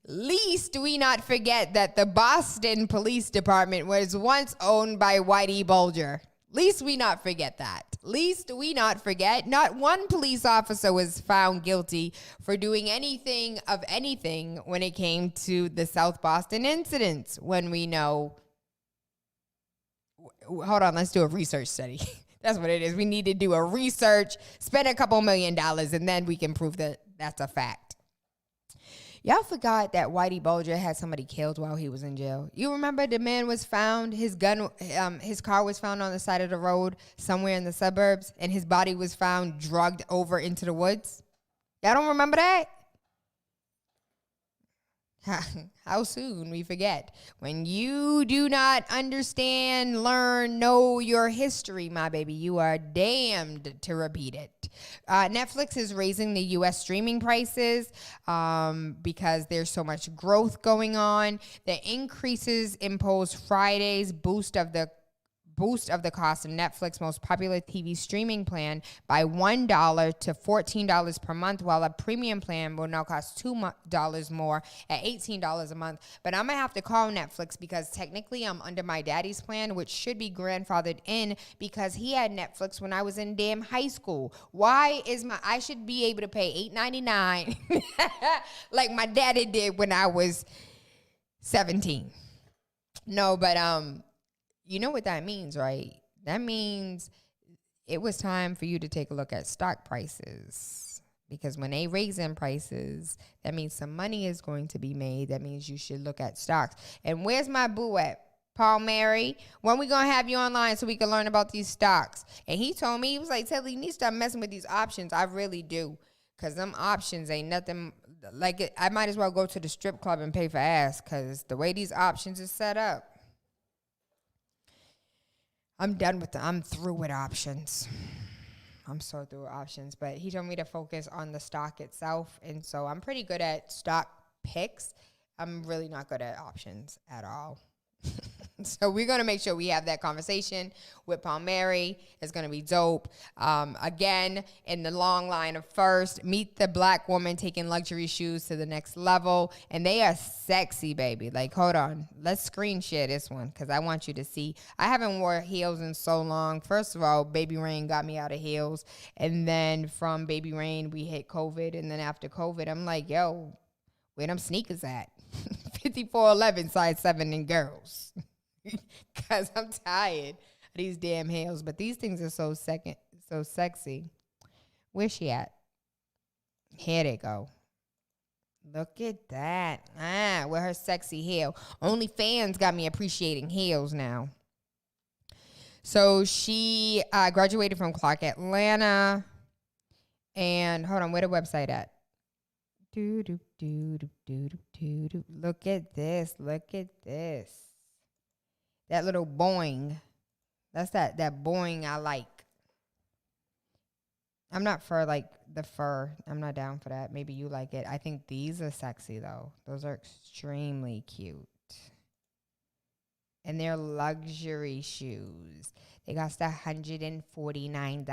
Least we not forget that the Boston Police Department was once owned by Whitey Bulger. Least we not forget that. Least we not forget, not one police officer was found guilty for doing anything when it came to the South Boston incidents. When we know, hold on, let's do a research study. That's what it is. We need to do a research, spend a couple $1 million, and then we can prove that that's a fact. Y'all forgot that Whitey Bulger had somebody killed while he was in jail. You remember the man was found, his car was found on the side of the road somewhere in the suburbs, and his body was found drugged over into the woods? Y'all don't remember that? How soon we forget. When you do not understand, learn, know your history, my baby, you are damned to repeat it. Netflix is raising the U.S. streaming prices because there's so much growth going on. The increases impose Friday's boost of the cost of Netflix's most popular TV streaming plan by $1 to $14 per month, while a premium plan will now cost $2 more at $18 a month. But I'm going to have to call Netflix because technically I'm under my daddy's plan, which should be grandfathered in because he had Netflix when I was in damn high school. I should be able to pay $8.99 like my daddy did when I was 17. No, but you know what that means, right? That means it was time for you to take a look at stock prices, because when they raise in prices, that means some money is going to be made. That means you should look at stocks. And where's my boo at? Paul Mary, when we going to have you online so we can learn about these stocks? And he told me, he was like, Tayla, you need to stop messing with these options. I really do. Because them options ain't nothing like it. I might as well go to the strip club and pay for ass, because the way these options is set up, I'm through with options. I'm so through with options. But he told me to focus on the stock itself. And so I'm pretty good at stock picks. I'm really not good at options at all. So we're going to make sure we have that conversation with Palmieri. It's going to be dope. Again, in the long line of first, meet the black woman taking luxury shoes to the next level. And they are sexy, baby. Like, hold on. Let's screen share this one because I want you to see. I haven't worn heels in so long. First of all, Baby Rain got me out of heels. And then from Baby Rain, we hit COVID. And then after COVID, I'm like, yo, where them sneakers at? 5411 size 7 in girls. Because I'm tired of these damn heels. But these things are so sexy. Where's she at? Here they go. Look at that. With her sexy heel. Only fans got me appreciating heels now. So she graduated from Clark Atlanta. And hold on, where the website at? Look at this. Look at this. That little boing. That's that boing I like. I'm not for like the fur. I'm not down for that. Maybe you like it. I think these are sexy though. Those are extremely cute. And they're luxury shoes. They cost $149.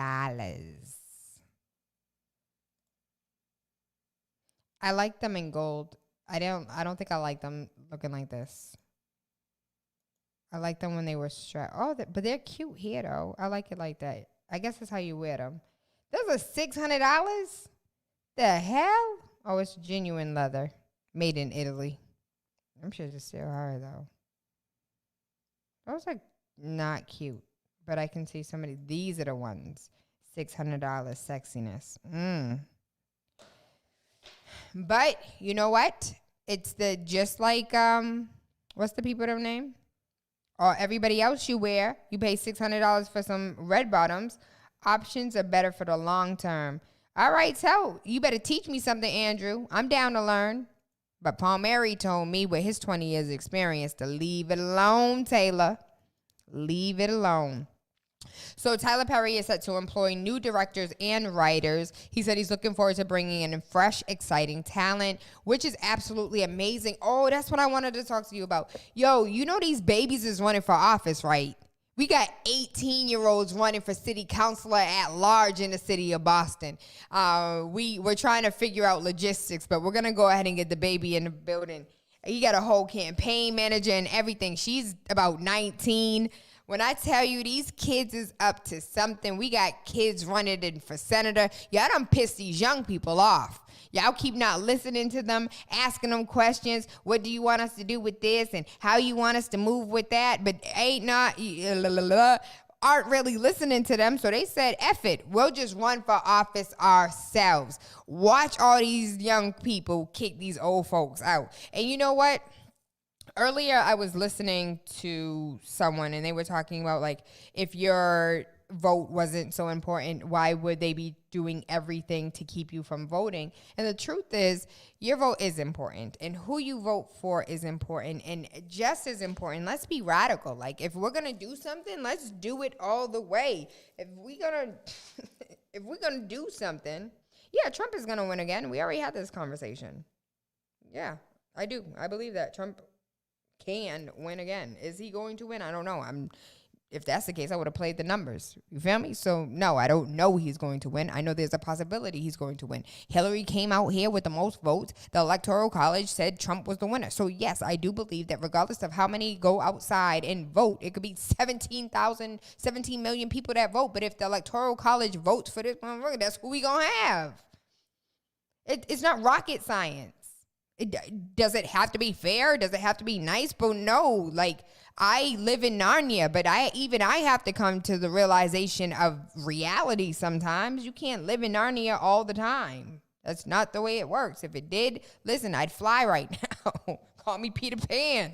I like them in gold. I don't think I like them looking like this. I like them when they were strapped. But they're cute here though. I like it like that. I guess that's how you wear them. Those are $600? The hell? Oh, it's genuine leather. Made in Italy. I'm sure it's still hard though. Those are not cute. But I can see these are the ones. $600 sexiness. But you know what? It's just like what's the people name? Or everybody else you wear. You pay $600 for some red bottoms. Options are better for the long term. All right, so you better teach me something, Andrew. I'm down to learn. But Palmieri told me with his 20 years experience to leave it alone, Tayla. Leave it alone. So Tyler Perry is set to employ new directors and writers. He said he's looking forward to bringing in fresh, exciting talent, which is absolutely amazing. Oh, that's what I wanted to talk to you about. Yo, you know these babies is running for office, right? We got 18-year-olds running for city councilor at large in the city of Boston. We're trying to figure out logistics, but we're going to go ahead and get the baby in the building. You got a whole campaign manager and everything. She's about 19. When I tell you these kids is up to something, we got kids running in for senator. Y'all done pissed these young people off. Y'all keep not listening to them, asking them questions. What do you want us to do with this? And how you want us to move with that? But aren't really listening to them. So they said, F it. We'll just run for office ourselves. Watch all these young people kick these old folks out. And you know what? Earlier, I was listening to someone and they were talking about like, if your vote wasn't so important, why would they be doing everything to keep you from voting? And the truth is, your vote is important and who you vote for is important. And just as important, let's be radical. Like if we're going to do something, let's do it all the way. If we're going to do something, yeah, Trump is going to win again. We already had this conversation. Yeah, I do. I believe that Trump can win again. Is he going to win? I don't know. If that's the case, I would have played the numbers. You feel me? So, no, I don't know he's going to win. I know there's a possibility he's going to win. Hillary came out here with the most votes. The Electoral College said Trump was the winner. So, yes, I do believe that regardless of how many go outside and vote, it could be 17 million people that vote. But if the Electoral College votes for this motherfucker, that's who we going to have. It's not rocket science. Does it have to be fair? Does it have to be nice? But no, like I live in Narnia, but I have to come to the realization of reality sometimes. You can't live in Narnia all the time. That's not the way it works. If it did, listen, I'd fly right now. Call me Peter Pan.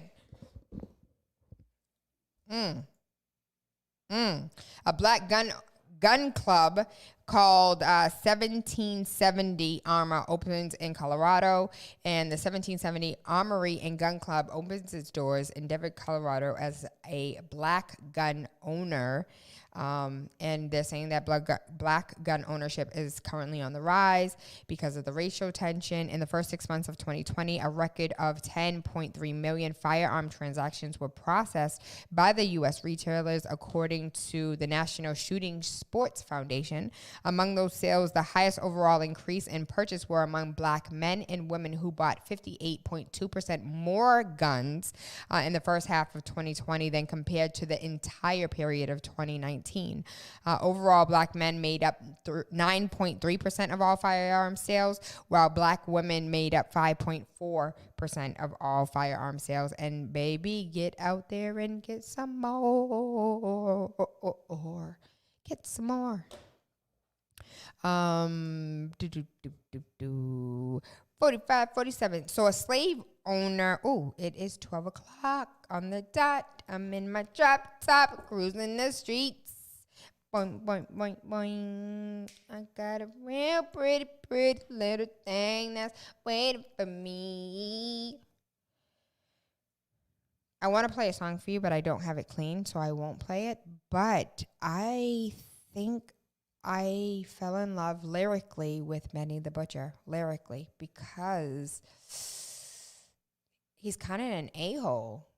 A black gun club called 1770 Armor opens in Colorado, and the 1770 Armory and Gun Club opens its doors in Denver, Colorado as a black gun owner. And they're saying that black gun ownership is currently on the rise because of the racial tension. In the first 6 months of 2020, a record of 10.3 million firearm transactions were processed by the U.S. retailers, according to the National Shooting Sports Foundation. Among those sales, the highest overall increase in purchase were among black men and women, who bought 58.2% more guns in the first half of 2020 than compared to the entire period of 2019. Overall, black men made up 9.3% of all firearm sales, while black women made up 5.4% of all firearm sales. And baby, get out there and get some more. Get some more. 45, 47. So a slave owner, it is 12 o'clock on the dot. I'm in my drop top, cruising the streets. Boing, boing, boing, boing. I got a real pretty little thing that's waiting for me. I want to play a song for you, but I don't have it clean, so I won't play it. But I think I fell in love lyrically with Benny the Butcher, because he's kind of an a-hole,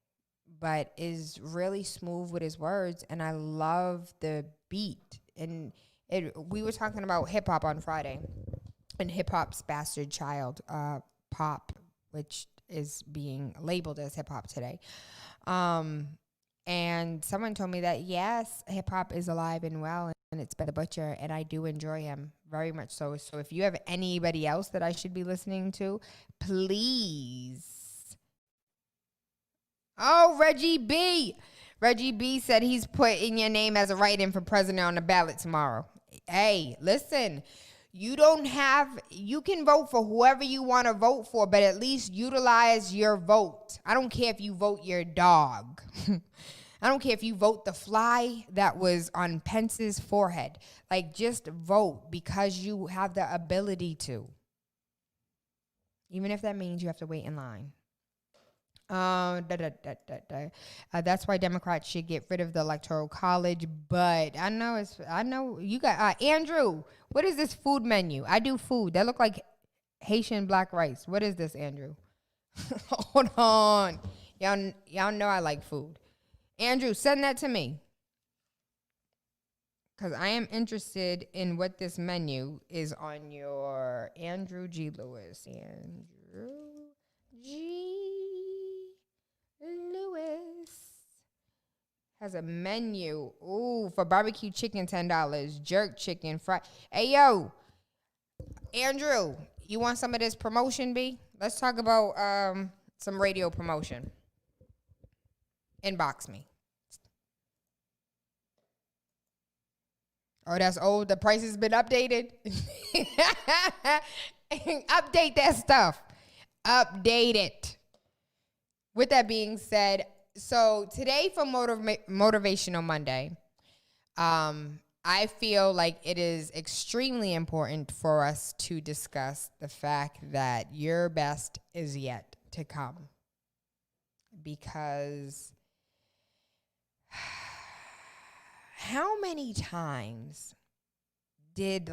but is really smooth with his words, and I love the beat. And we were talking about hip-hop on Friday, and hip-hop's bastard child, pop, which is being labeled as hip-hop today. And someone told me that, yes, hip-hop is alive and well, and it's Benny the Butcher, and I do enjoy him very much so. So if you have anybody else that I should be listening to, please. Oh, Reggie B. Reggie B said he's putting your name as a write-in for president on the ballot tomorrow. Hey, listen, you can vote for whoever you want to vote for, but at least utilize your vote. I don't care if you vote your dog. I don't care if you vote the fly that was on Pence's forehead. Like, just vote because you have the ability to. Even if that means you have to wait in line. That's why Democrats should get rid of the Electoral College. But I know you got Andrew. What is this food menu? I do food. That look like Haitian black rice. What is this, Andrew? Hold on, y'all know I like food. Andrew, send that to me, because I am interested in what this menu is on your Andrew G. Lewis. Andrew G. Lewis has a menu. Ooh, for barbecue chicken, $10. Jerk chicken, fried. Hey, yo, Andrew, you want some of this promotion, B? Let's talk about some radio promotion. Inbox me. Oh, that's old. The price has been updated. Update that stuff. Update it. With that being said, so today for Motivational Monday, I feel like it is extremely important for us to discuss the fact that your best is yet to come. Because how many times did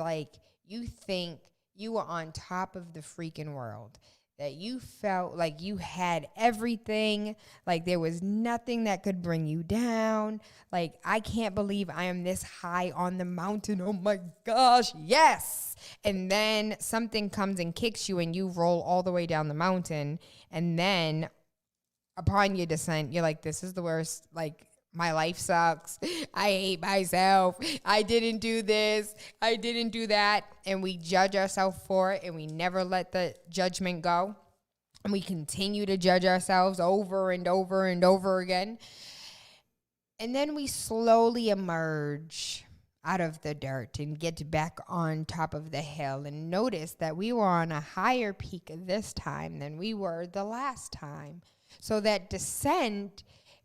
you think you were on top of the freaking world, that you felt like you had everything, like there was nothing that could bring you down? Like, I can't believe I am this high on the mountain. Oh my gosh, yes. And then something comes and kicks you and you roll all the way down the mountain. And then upon your descent, you're like, this is the worst. Like, my life sucks. I hate myself. I didn't do this. I didn't do that. And we judge ourselves for it, and we never let the judgment go. And we continue to judge ourselves over and over and over again. And then we slowly emerge out of the dirt and get back on top of the hill and notice that we were on a higher peak this time than we were the last time. So that descent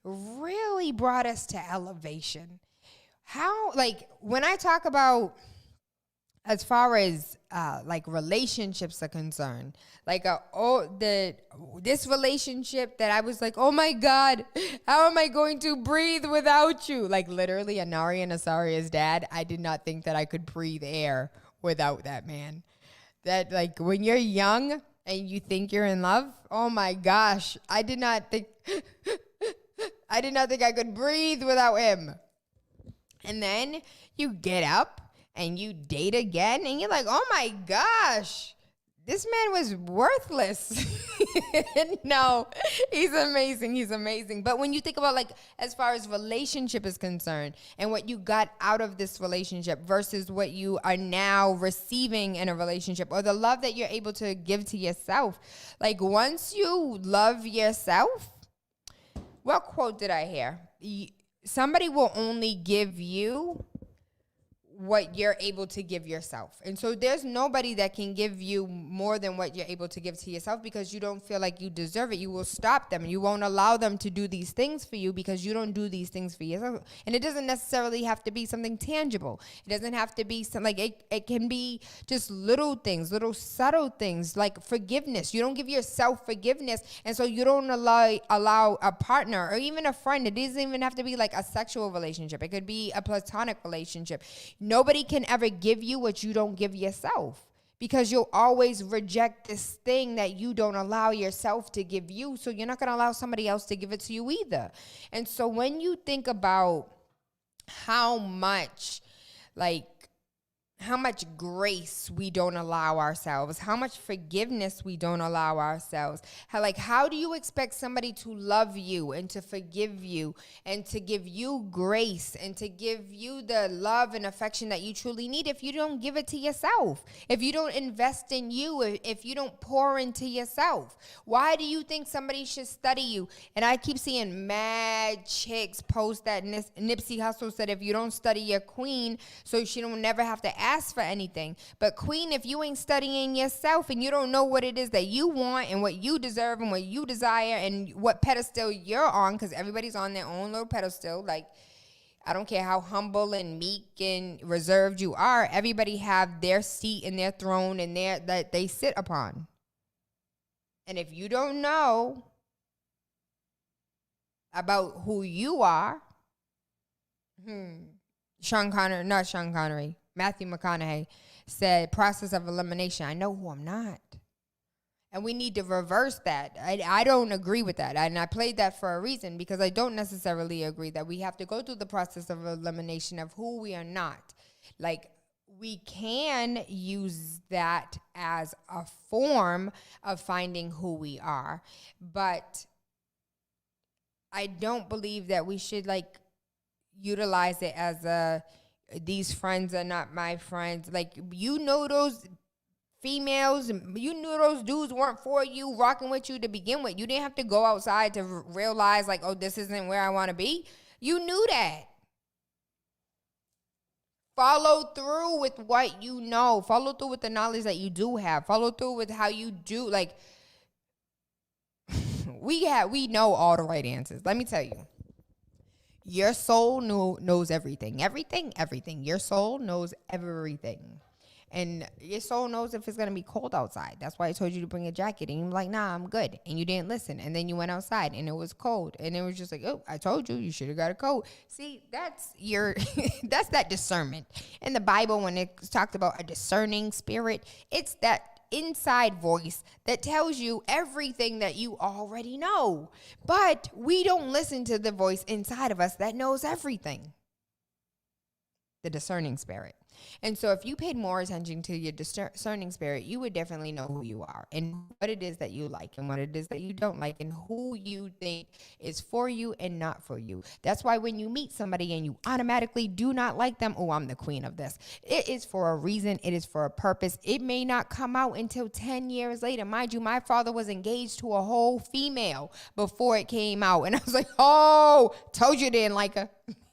really brought us to elevation. How, when I talk about as far as like relationships are concerned, like this relationship that I was like, oh my God, how am I going to breathe without you? Like literally, Anari and Asaria's dad, I did not think that I could breathe air without that man. That like when you're young and you think you're in love, oh my gosh, I did not think I could breathe without him. And then you get up and you date again and you're like, oh my gosh, this man was worthless. No, he's amazing. He's amazing. But when you think about like, as far as relationship is concerned and what you got out of this relationship versus what you are now receiving in a relationship or the love that you're able to give to yourself. Like once you love yourself, what quote did I hear? Somebody will only give you what you're able to give yourself. And so there's nobody that can give you more than what you're able to give to yourself because you don't feel like you deserve it. You will stop them. You won't allow them to do these things for you because you don't do these things for yourself. And it doesn't necessarily have to be something tangible. It doesn't have to be like it can be just little things, little subtle things like forgiveness. You don't give yourself forgiveness. And so you don't allow a partner or even a friend. It doesn't even have to be like a sexual relationship. It could be a platonic relationship. Nobody can ever give you what you don't give yourself because you'll always reject this thing that you don't allow yourself to give you. So you're not going to allow somebody else to give it to you either. And so when you think about how much grace we don't allow ourselves, how much forgiveness we don't allow ourselves. How do you expect somebody to love you and to forgive you and to give you grace and to give you the love and affection that you truly need if you don't give it to yourself, if you don't invest in you, if you don't pour into yourself? Why do you think somebody should study you? And I keep seeing mad chicks post that Nipsey Hussle said, if you don't study your queen, so she don't never have to ask for anything. But queen, if you ain't studying yourself and you don't know what it is that you want and what you deserve and what you desire and what pedestal you're on, because everybody's on their own little pedestal. Like, I don't care how humble and meek and reserved you are. Everybody have their seat and their throne and that they sit upon. And if you don't know about who you are, Matthew McConaughey said, process of elimination. I know who I'm not. And we need to reverse that. I don't agree with that. And I played that for a reason because I don't necessarily agree that we have to go through the process of elimination of who we are not. Like, we can use that as a form of finding who we are. But I don't believe that we should utilize it as these friends are not my friends. Like, those females, those dudes weren't for you, rocking with you to begin with. You didn't have to go outside to realize oh, this isn't where I want to be. You knew that. Follow through with what you know. Follow through with the knowledge that you do have. Follow through with how you do. We know all the right answers. Let me tell you. Your soul knows everything. Everything. Your soul knows everything. And your soul knows if it's going to be cold outside. That's why I told you to bring a jacket. And you're like, nah, I'm good. And you didn't listen. And then you went outside and it was cold. And it was just like, oh, I told you should have got a coat. See, that's that's that discernment. In the Bible, when it's talked about a discerning spirit, it's that inside voice that tells you everything that you already know. But we don't listen to the voice inside of us that knows everything. The discerning spirit. And so if you paid more attention to your discerning spirit, you would definitely know who you are and what it is that you like and what it is that you don't like and who you think is for you and not for you. That's why when you meet somebody and you automatically do not like them, oh, I'm the queen of this. It is for a reason. It is for a purpose. It may not come out until 10 years later. Mind you, my father was engaged to a whole female before it came out. And I was like, oh, told you didn't like her.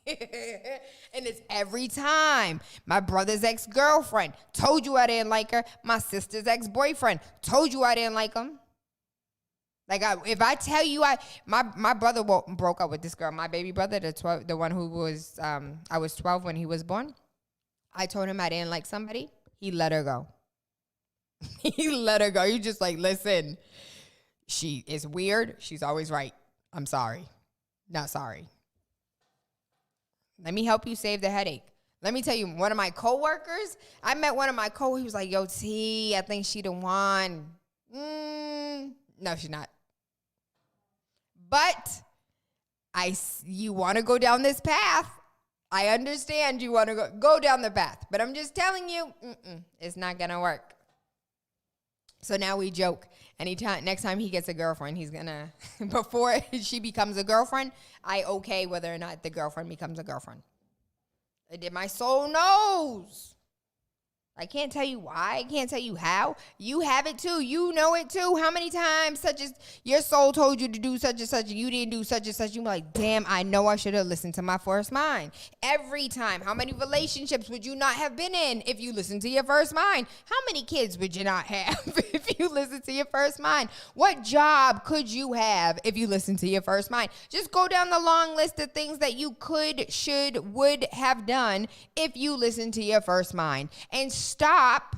And it's every time. My brother's ex-girlfriend told you I didn't like her. My sister's ex-boyfriend told you I didn't like him. If I tell you my brother broke up with this girl, my baby brother, the one who was I was 12 when he was born. I told him I didn't like somebody. He let her go. He let her go. You just like, listen, she is weird. She's always right. I'm sorry. Not sorry. Let me help you save the headache. Let me tell you, one of my coworkers, I met one of my coworkers. He was like, yo, T, I think she the one. No, she's not. But you want to go down this path. I understand you want to go down the path. But I'm just telling you, it's not going to work. So now we joke. Next time he gets a girlfriend, he's going to, before she becomes a girlfriend, I okay whether or not the girlfriend becomes a girlfriend. My soul knows. I can't tell you why. I can't tell you how. You have it too. You know it too. How many times such as your soul told you to do such and such and you didn't do such and such. You're like, damn, I know I should have listened to my first mind. Every time. How many relationships would you not have been in if you listened to your first mind? How many kids would you not have if you listened to your first mind? What job could you have if you listened to your first mind? Just go down the long list of things that you could, should, would have done if you listened to your first mind. And stop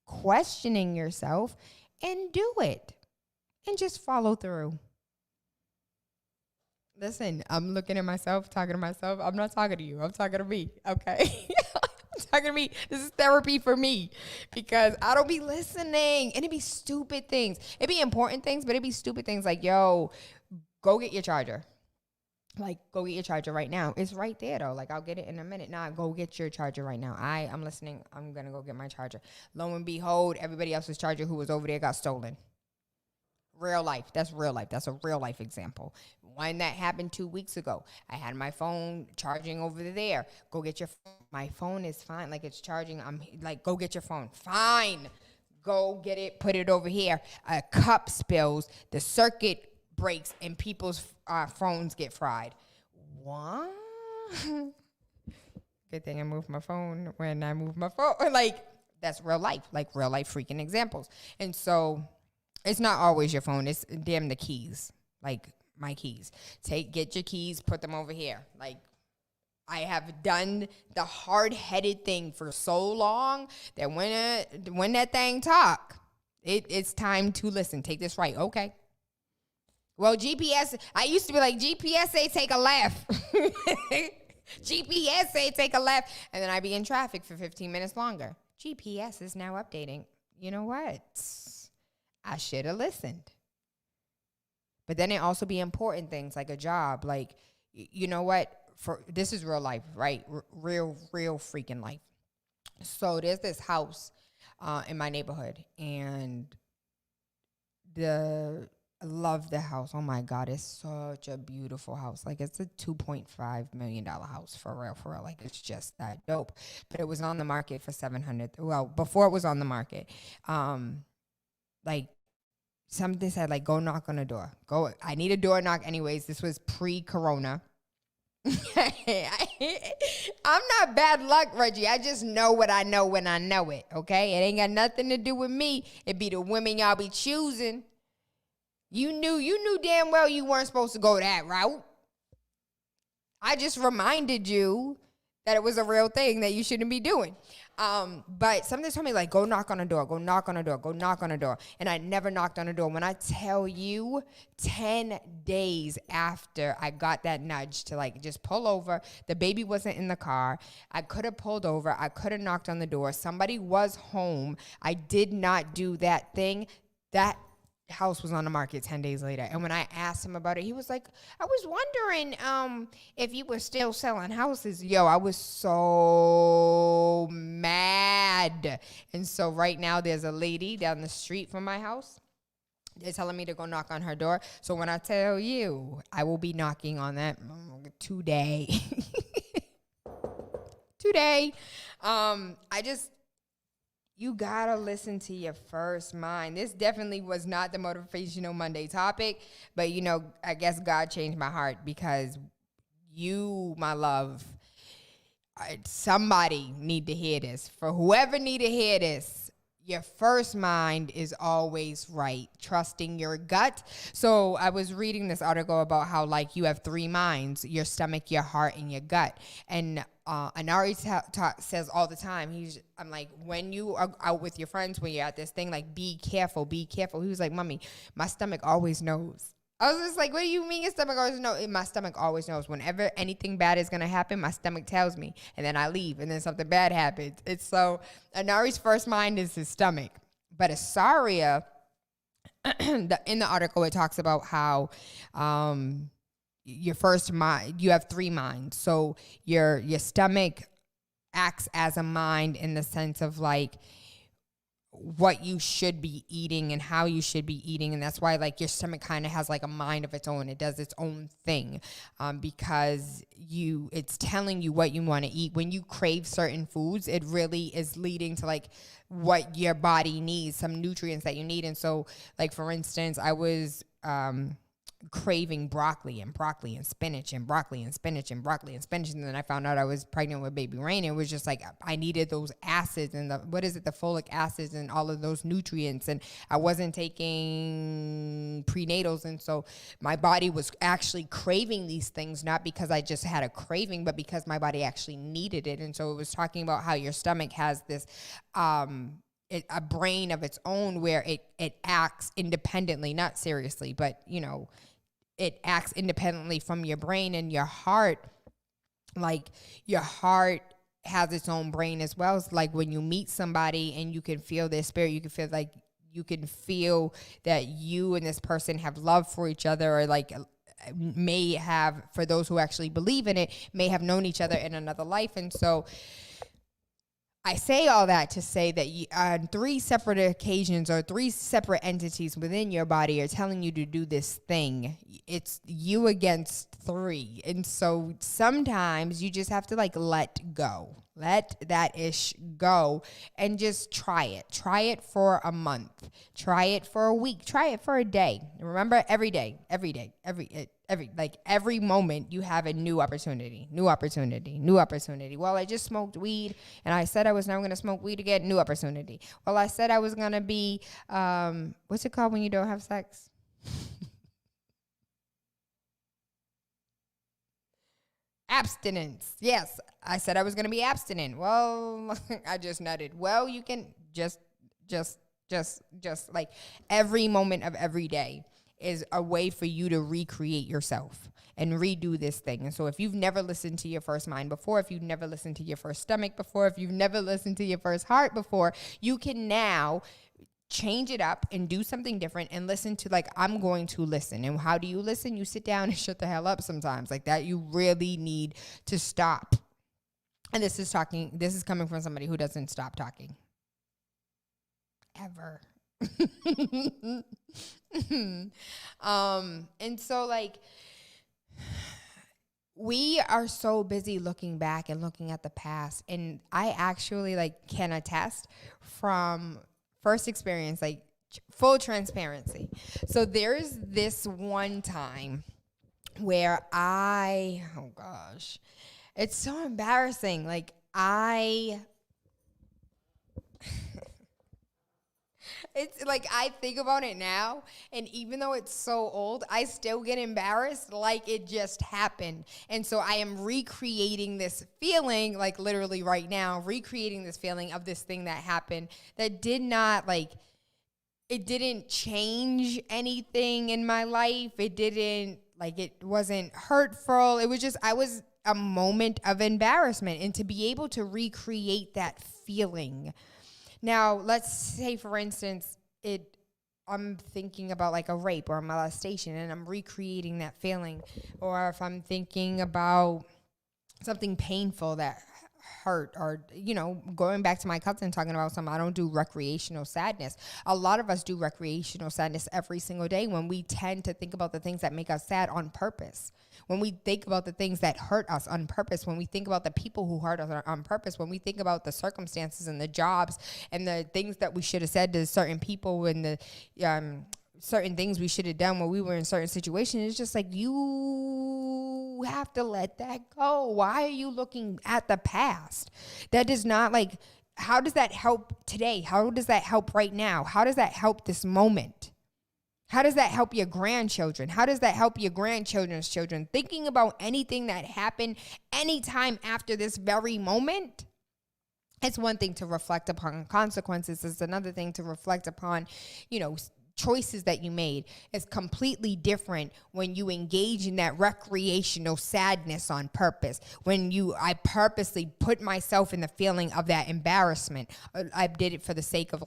questioning yourself and do it. And just follow through. Listen, I'm looking at myself, talking to myself. I'm not talking to you. I'm talking to me, okay? I'm talking to me. This is therapy for me because I don't be listening. And it be stupid things. It be important things, but it be stupid things like, yo, go get your charger. Like, go get your charger right now. It's right there, though. Like, I'll get it in a minute. Nah, go get your charger right now. I'm listening. I'm going to go get my charger. Lo and behold, everybody else's charger who was over there got stolen. Real life. That's real life. That's a real life example. One that happened 2 weeks ago. I had my phone charging over there. Go get your phone. My phone is fine. Like, it's charging. I'm like, go get your phone. Fine. Go get it. Put it over here. A cup spills. The circuit breaks and people's phones get fried. What? Good thing I moved my phone when I moved my phone. Like, that's real life. Like, real life freaking examples. And so it's not always your phone. It's damn the keys. Like, my keys. Get your keys, put them over here. Like, I have done the hard-headed thing for so long that when that thing talk, it's time to listen. Take this right. Okay. Well, GPS, I used to be like, GPS say take a left. GPS say take a left. And then I'd be in traffic for 15 minutes longer. GPS is now updating. You know what? I should have listened. But then it also be important things like a job. Like, you know what? This is real life, right? Real freaking life. So there's this house in my neighborhood. And I love the house. Oh my God, it's such a beautiful house. Like, it's a $2.5 million house for real. Like, it's just that dope. But it was on the market for $700,000. Well, before it was on the market, like something said like, go knock on the door. I need a door knock anyways. This was pre-corona. I'm not bad luck, Reggie. I just know what I know when I know it. Okay, it ain't got nothing to do with me. It be the women y'all be choosing. You knew damn well you weren't supposed to go that route. I just reminded you that it was a real thing that you shouldn't be doing. But something told me, like, go knock on the door, go knock on the door, go knock on the door. And I never knocked on the door. When I tell you, 10 days after I got that nudge to, like, just pull over, the baby wasn't in the car. I could have pulled over. I could have knocked on the door. Somebody was home. I did not do that thing. That house was on the market 10 days later. And when I asked him about it, he was like, I was wondering if you were still selling houses. Yo, I was so mad. And so right now there's a lady down the street from my house. They're telling me to go knock on her door. So when I tell you, I will be knocking on that today. Today. You gotta listen to your first mind. This definitely was not the Motivational Monday topic, but I guess God changed my heart because you, my love, somebody need to hear this. For whoever need to hear this, your first mind is always right. Trusting your gut. So I was reading this article about how, like, you have three minds: your stomach, your heart, and your gut. And Anari says all the time, I'm like, when you are out with your friends, when you're at this thing, like, be careful, be careful. He was like, Mommy, my stomach always knows. I was just like, what do you mean your stomach always knows? My stomach always knows. Whenever anything bad is going to happen, my stomach tells me. And then I leave, and then something bad happens. It's so, Anari's first mind is his stomach. But Asaria, in the article, it talks about how your first mind, you have three minds. So your stomach acts as a mind in the sense of like what you should be eating and how you should be eating. And that's why like your stomach kind of has like a mind of its own. It does its own thing because it's telling you what you want to eat. When you crave certain foods, it really is leading to like what your body needs, some nutrients that you need. And so like, for instance, I was craving broccoli and spinach and broccoli and spinach and broccoli and spinach. And then I found out I was pregnant with baby Rain. It was just like, I needed those acids and the folic acids and all of those nutrients. And I wasn't taking prenatals. And so my body was actually craving these things, not because I just had a craving, but because my body actually needed it. And so it was talking about how your stomach has this, a brain of its own where it acts independently, not seriously, but it acts independently from your brain. And your heart, like your heart has its own brain as well. It's like when you meet somebody and you can feel their spirit, you can feel that you and this person have love for each other, or like may have, for those who actually believe in it, may have known each other in another life. And so I say all that to say that on three separate occasions or three separate entities within your body are telling you to do this thing. It's you against three. And so sometimes you just have to like let go. Let that ish go and just try it. Try it for a month. Try it for a week. Try it for a day. Remember, every moment you have a new opportunity. Well, I just smoked weed and I said I was never going to smoke weed again. New opportunity. Well, I said I was going to be, what's it called when you don't have sex? Abstinence. Yes, I said I was going to be abstinent. Well, I just nutted. Well, you can just like every moment of every day is a way for you to recreate yourself and redo this thing. And so if you've never listened to your first mind before, if you've never listened to your first stomach before, if you've never listened to your first heart before, you can now change it up and do something different and listen to, like, I'm going to listen. And how do you listen? You sit down and shut the hell up sometimes. Like that, you really need to stop. And this is coming from somebody who doesn't stop talking. Ever. And so like, we are so busy looking back and looking at the past. And I actually like can attest from first experience, like full transparency. So there's this one time where oh gosh, it's so embarrassing. Like it's like I think about it now, and even though it's so old, I still get embarrassed like it just happened. And so I am recreating this feeling, like literally right now, recreating this feeling of this thing that happened that did not like, it didn't change anything in my life. It wasn't hurtful. It was just, I was a moment of embarrassment, and to be able to recreate that feeling. Now, let's say, for instance, I'm thinking about like a rape or a molestation, and I'm recreating that feeling. Or if I'm thinking about something painful that hurt, or, going back to my cousin talking about I don't do recreational sadness. A lot of us do recreational sadness every single day when we tend to think about the things that make us sad on purpose. When we think about the things that hurt us on purpose, when we think about the people who hurt us on purpose, when we think about the circumstances and the jobs and the things that we should have said to certain people and the certain things we should have done when we were in certain situations, it's just like, you have to let that go. Why are you looking at the past? That does not like, how does that help today? How does that help right now? How does that help this moment? How does that help your grandchildren? How does that help your grandchildren's children? Thinking about anything that happened anytime after this very moment, it's one thing to reflect upon consequences. It's another thing to reflect upon, choices that you made. It's completely different when you engage in that recreational sadness on purpose. I purposely put myself in the feeling of that embarrassment. I did it for the sake of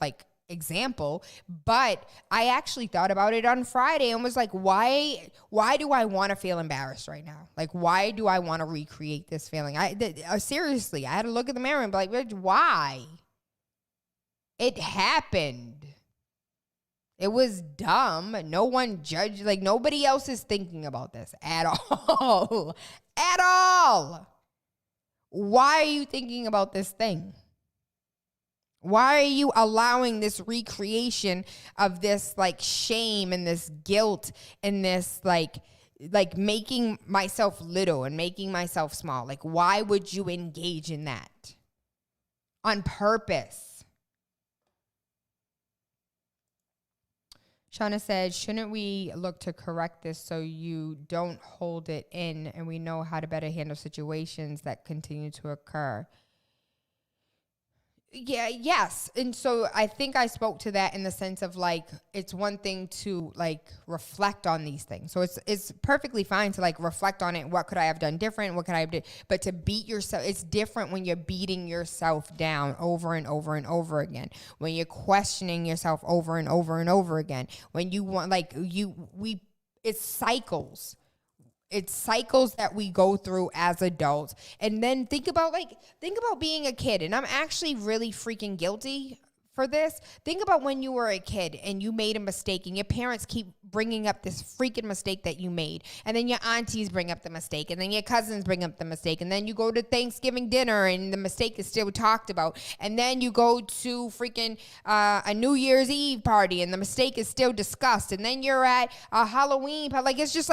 example, but I actually thought about it on Friday and was like, why do I want to feel embarrassed right now? Why do I want to recreate this feeling? Seriously, I had to look in the mirror and be like, why? It happened. It was dumb. No one judged. Nobody else is thinking about this at all. At all. Why are you thinking about this thing? Why are you allowing this recreation of this shame and this guilt and this making myself little and making myself small? Why would you engage in that on purpose? Shauna said, shouldn't we look to correct this so you don't hold it in and we know how to better handle situations that continue to occur? Yeah, yes. And so I think I spoke to that in the sense of it's one thing to reflect on these things. So it's perfectly fine to reflect on it. What could I have done different? What could I have done? But to beat yourself, it's different when you're beating yourself down over and over and over again. When you're questioning yourself over and over and over again. When you want it's cycles. It's cycles that we go through as adults. And then think about being a kid. And I'm actually really freaking guilty for this. Think about when you were a kid and you made a mistake and your parents keep bringing up this freaking mistake that you made. And then your aunties bring up the mistake. And then your cousins bring up the mistake. And then you go to Thanksgiving dinner and the mistake is still talked about. And then you go to freaking a New Year's Eve party and the mistake is still discussed. And then you're at a Halloween party. It's just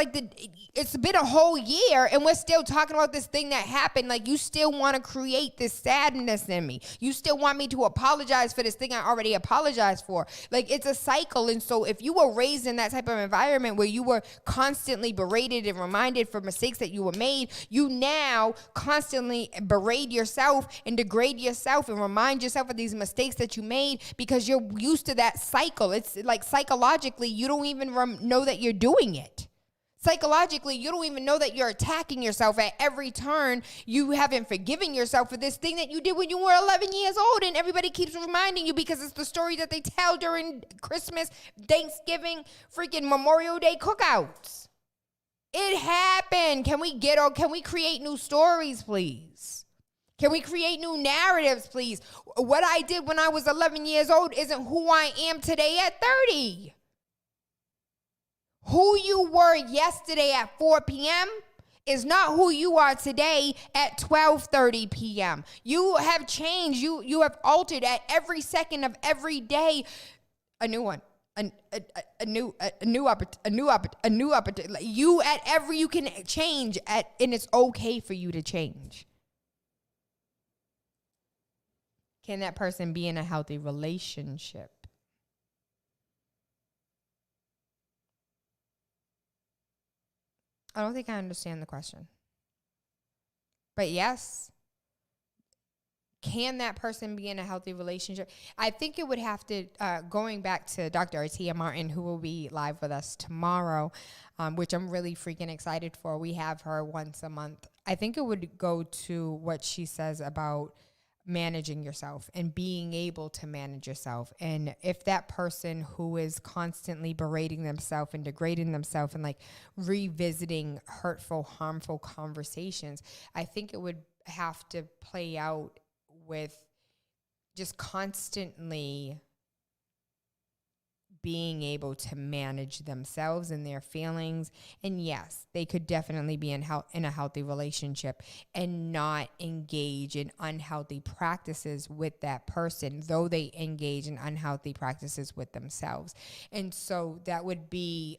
it's been a whole year and we're still talking about this thing that happened. You still want to create this sadness in me. You still want me to apologize for this thing I already apologized for. It's a cycle. And so if you were raised in that type of environment where you were constantly berated and reminded for mistakes that you were made, you now constantly berate yourself and degrade yourself and remind yourself of these mistakes that you made because you're used to that cycle. It's psychologically, you don't even know that you're doing it. Psychologically, you don't even know that you're attacking yourself at every turn. You haven't forgiven yourself for this thing that you did when you were 11 years old, and everybody keeps reminding you because it's the story that they tell during Christmas, Thanksgiving, freaking Memorial Day cookouts. It happened. Can we create new stories, please? Can we create new narratives, please? What I did when I was 11 years old isn't who I am today at 30. Who you were yesterday at 4 p.m. is not who you are today at 12:30 p.m. You have changed. You have altered at every second of every day. A new one. A new opportunity. You can change and it's okay for you to change. Can that person be in a healthy relationship? I don't think I understand the question. But yes, can that person be in a healthy relationship? I think it would have to, going back to Dr. Artia Martin, who will be live with us tomorrow, which I'm really freaking excited for. We have her once a month. I think it would go to what she says about managing yourself and being able to manage yourself. And if that person who is constantly berating themselves and degrading themselves and revisiting hurtful, harmful conversations, I think it would have to play out with just constantly being able to manage themselves and their feelings. And yes, they could definitely be in a healthy relationship and not engage in unhealthy practices with that person, though they engage in unhealthy practices with themselves. And so that would be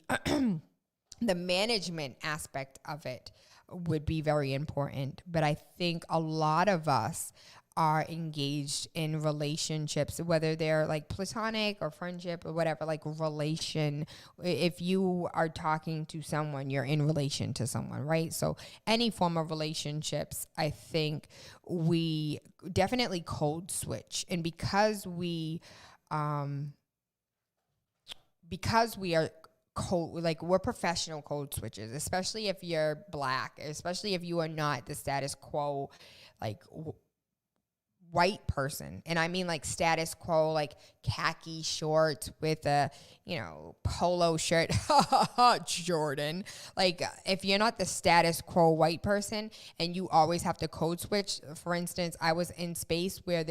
the management aspect of it would be very important. But I think a lot of us are engaged in relationships, whether they're like platonic or friendship or whatever, like relation, if you are talking to someone, you're in relation to someone, right? So any form of relationships, I think we definitely code switch. And because we are we're professional code switches, especially if you're Black, especially if you are not the status quo, like white person. And I mean like status quo, like khaki shorts with a, polo shirt, Jordan. Like if you're not the status quo white person and you always have to code switch. For instance, I was in space where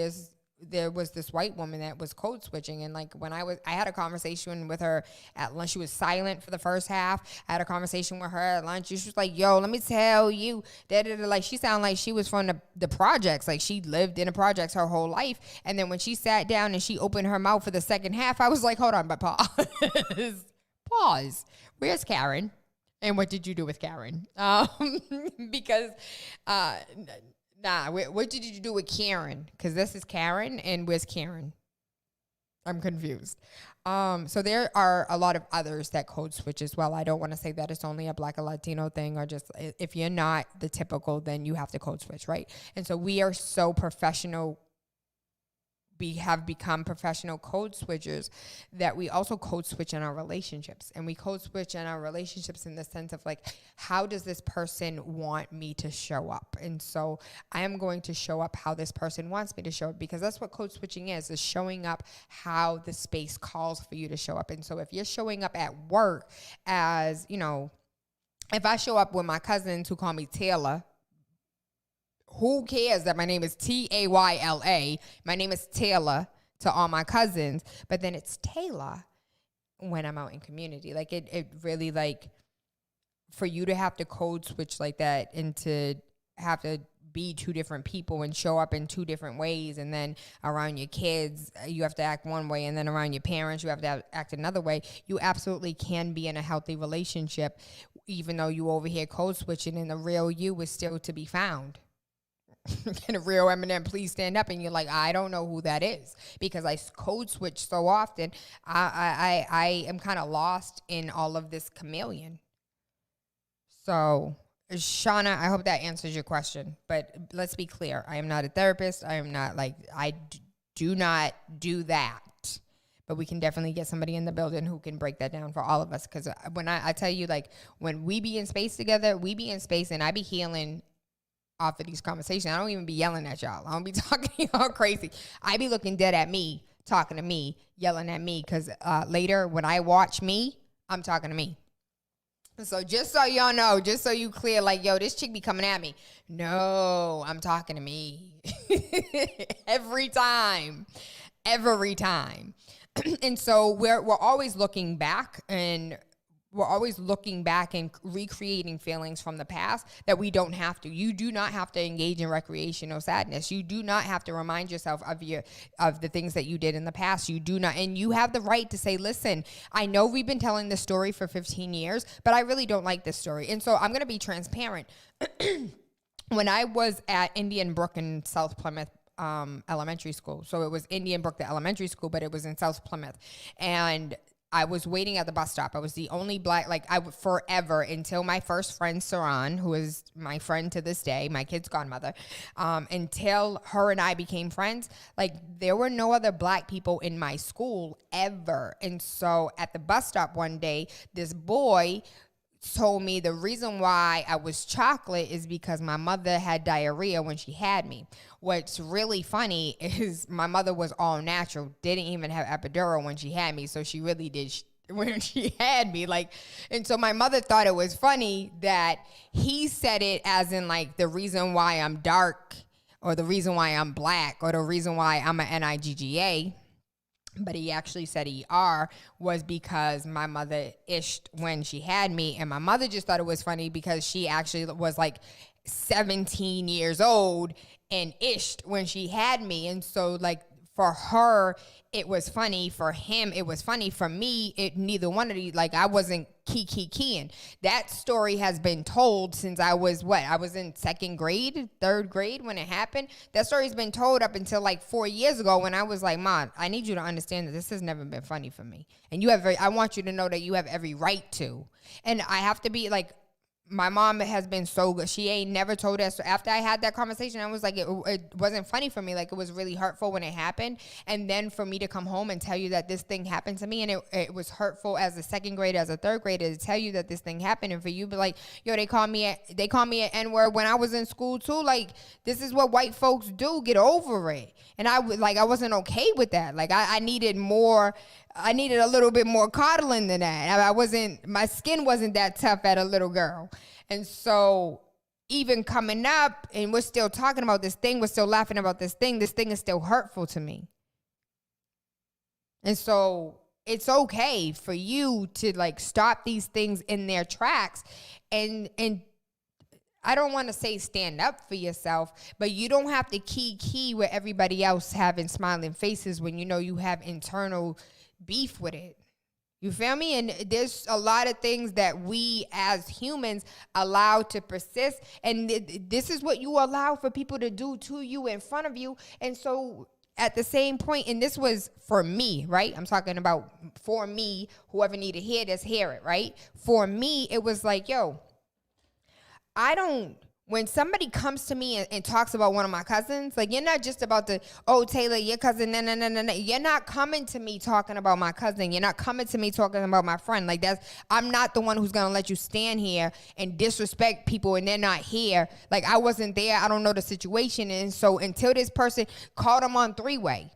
there was this white woman that was code switching. And like when I had a conversation with her at lunch. She was silent for the first half. I had a conversation with her at lunch. She was like, yo, let me tell you, like she sounded like she was from the projects. Like she lived in the projects her whole life. And then when she sat down and she opened her mouth for the second half, I was like, hold on, but pause. Where's Karen? And what did you do with Karen? Because, what did you do with Karen? Because this is Karen, and where's Karen? I'm confused. So there are a lot of others that code switch as well. I don't want to say that it's only a Black or Latino thing, or just if you're not the typical, then you have to code switch, right? And so we are so professional. We have become professional code switchers that we also code switch in our relationships. And we code switch in our relationships in the sense of like, how does this person want me to show up? And so I am going to show up how this person wants me to show up, because that's what code switching is showing up how the space calls for you to show up. And so if you're showing up at work as, if I show up with my cousins who call me Tayla, who cares that my name is Tayla? My name is Tayla to all my cousins, but then it's Tayla when I'm out in community. Like it really, like, for you to have to code switch like that and to have to be two different people and show up in two different ways, and then around your kids you have to act one way, and then around your parents you have to act another way. You absolutely can be in a healthy relationship even though you over here code switching, and the real you is still to be found. And a real Eminem, please stand up, and you're like, I don't know who that is, because I code switch so often. I am kind of lost in all of this chameleon. So Shauna, I hope that answers your question, but let's be clear. I am not a therapist. I am not do not do that, but we can definitely get somebody in the building who can break that down for all of us. Cause when I tell you, like, when we be in space together, we be in space and I be healing off of these conversations. I don't even be yelling at y'all. I don't be talking y'all crazy. I be looking dead at me, talking to me, yelling at me. Cause later when I watch me, I'm talking to me. So just so y'all know, just so you clear, like, yo, this chick be coming at me. No, I'm talking to me. Every time. And so we're always looking back, and we're always looking back and recreating feelings from the past that we don't have to. You do not have to engage in recreational sadness. You do not have to remind yourself of the things that you did in the past. You do not. And you have the right to say, listen, I know we've been telling this story for 15 years, but I really don't like this story. And so I'm going to be transparent. When I was at Indian Brook in South Plymouth, elementary school. So it was Indian Brook, the elementary school, but it was in South Plymouth. And I was waiting at the bus stop. I was the only Black, forever, until my first friend, Saran, who is my friend to this day, my kid's godmother, until her and I became friends, there were no other Black people in my school ever. And so at the bus stop one day, this boy told me the reason why I was chocolate is because my mother had diarrhea when she had me. What's really funny is my mother was all natural, didn't even have epidural when she had me, so she really did when she had me. And so my mother thought it was funny that he said it as in the reason why I'm dark, or the reason why I'm Black, or the reason why I'm an NIGGA. But he actually said ER was because my mother ished when she had me. And my mother just thought it was funny because she actually was 17 years old and ished when she had me. And so for her, it was funny. For him, it was funny. For me, neither one of these, I wasn't keying. That story has been told since I was in second grade, third grade when it happened. That story's been told up until like 4 years ago when I was like, Mom, I need you to understand that this has never been funny for me. And I want you to know that you have every right to. And I have to be like, my mom has been so good. She ain't never told us. So after I had that conversation, I was like, it wasn't funny for me. Like, it was really hurtful when it happened. And then for me to come home and tell you that this thing happened to me, and it was hurtful as a second grader, as a third grader, to tell you that this thing happened, and for you to be like, yo, they call me an N-word when I was in school too. Like, this is what white folks do. Get over it. And I wasn't okay with that. Like, I needed more. I needed a little bit more coddling than that. My skin wasn't that tough at a little girl. And so even coming up and we're still talking about this thing, we're still laughing about this thing is still hurtful to me. And so it's okay for you to like stop these things in their tracks and I don't want to say stand up for yourself, but you don't have to key with everybody else having smiling faces when you know you have internal beef with it. You feel me? And there's a lot of things that we as humans allow to persist. And this is what you allow for people to do to you in front of you. And so at the same point, and this was for me, right? I'm talking about for me, whoever need to hear this, hear it, right? For me, it was like, yo, when somebody comes to me and talks about one of my cousins, like, you're not just about to, oh, Tayla, your cousin, no. You're not coming to me talking about my cousin. You're not coming to me talking about my friend. Like, I'm not the one who's going to let you stand here and disrespect people and they're not here. Like, I wasn't there. I don't know the situation. And so until this person called them on three-way,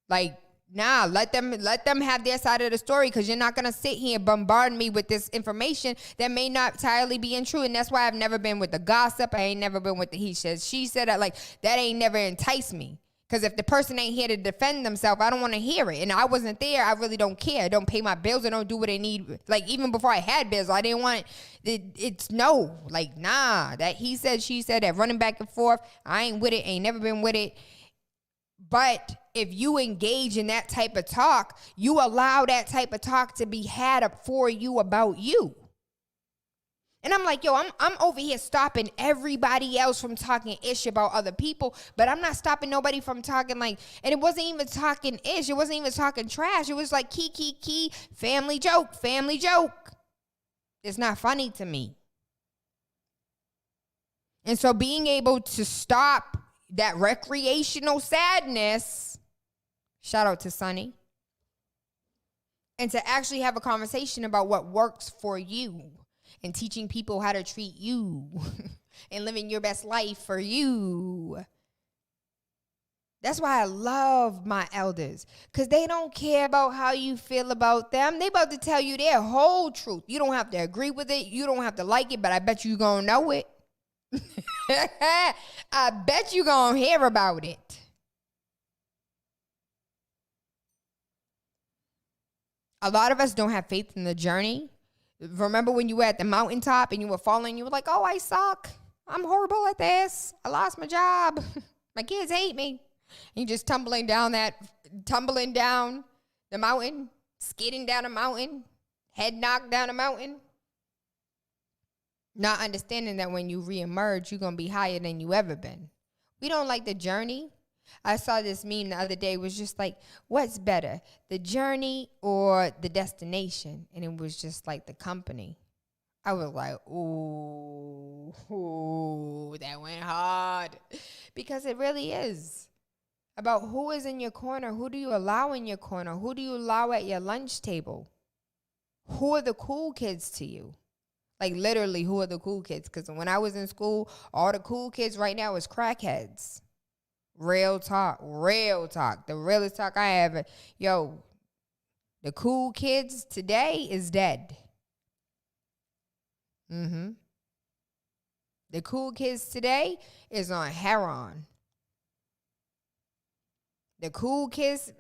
like, nah, let them have their side of the story, because you're not going to sit here and bombard me with this information that may not entirely be untrue. And that's why I've never been with the gossip. I ain't never been with the he says, she said. That ain't never enticed me. Because if the person ain't here to defend themselves, I don't want to hear it. And I wasn't there. I really don't care. I don't pay my bills. I don't do what they need. Like, even before I had bills, I didn't want it. It's no. Like, nah. That he said, she said, that running back and forth, I ain't with it. Ain't never been with it. But if you engage in that type of talk, you allow that type of talk to be had up for you about you. And I'm like, yo, I'm over here stopping everybody else from talking ish about other people, but I'm not stopping nobody from talking like, and it wasn't even talking ish. It wasn't even talking trash. It was like key, family joke. It's not funny to me. And so being able to stop that recreational sadness, shout out to Sonny, and to actually have a conversation about what works for you and teaching people how to treat you and living your best life for you. That's why I love my elders, because they don't care about how you feel about them. They about to tell you their whole truth. You don't have to agree with it. You don't have to like it, but I bet you gonna know it. I bet you gonna hear about it. A lot of us don't have faith in the journey. Remember when you were at the mountaintop and you were falling, you were like, oh, I suck. I'm horrible at this. I lost my job. My kids hate me. And you just tumbling down the mountain, skidding down a mountain, head knocked down a mountain. Not understanding that when you reemerge, you're going to be higher than you ever been. We don't like the journey. I saw this meme the other day. It was just like, what's better, the journey or the destination? And it was just like the company. I was like, ooh, that went hard. Because it really is about who is in your corner. Who do you allow in your corner? Who do you allow at your lunch table? Who are the cool kids to you? Like, literally, who are the cool kids? Because when I was in school, all the cool kids right now is crackheads. Real talk. The realest talk I ever. Yo, the cool kids today is dead. The cool kids today is on heroin. The cool kids,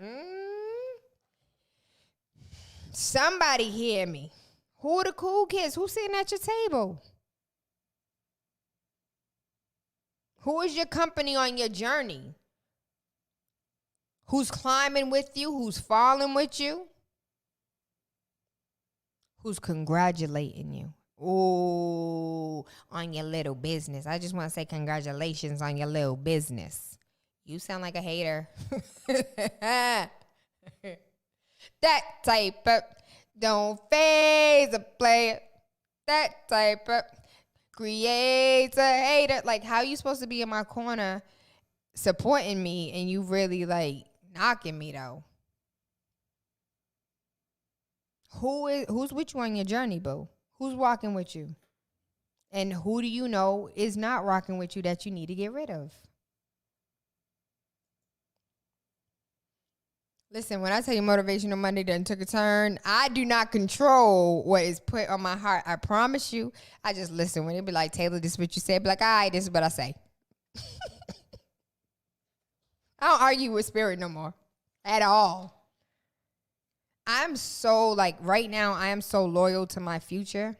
somebody hear me. Who are the cool kids? Who's sitting at your table? Who is your company on your journey? Who's climbing with you? Who's falling with you? who's congratulating you. Oh, on your little business. I just want to say congratulations on your little business. You sound like a hater. That type of don't phase a player. That type of creates a hater. Like, how you supposed to be in my corner supporting me and you really like knocking me though? Who's with you on your journey, boo? Who's walking with you? And who do you know is not rocking with you that you need to get rid of? Listen, when I tell you Motivational Monday done took a turn, I do not control what is put on my heart. I promise you. I just listen. When it be like, Tayla, this is what you said, be like, all right, this is what I say. I don't argue with spirit no more at all. I'm so, like, right now, I am so loyal to my future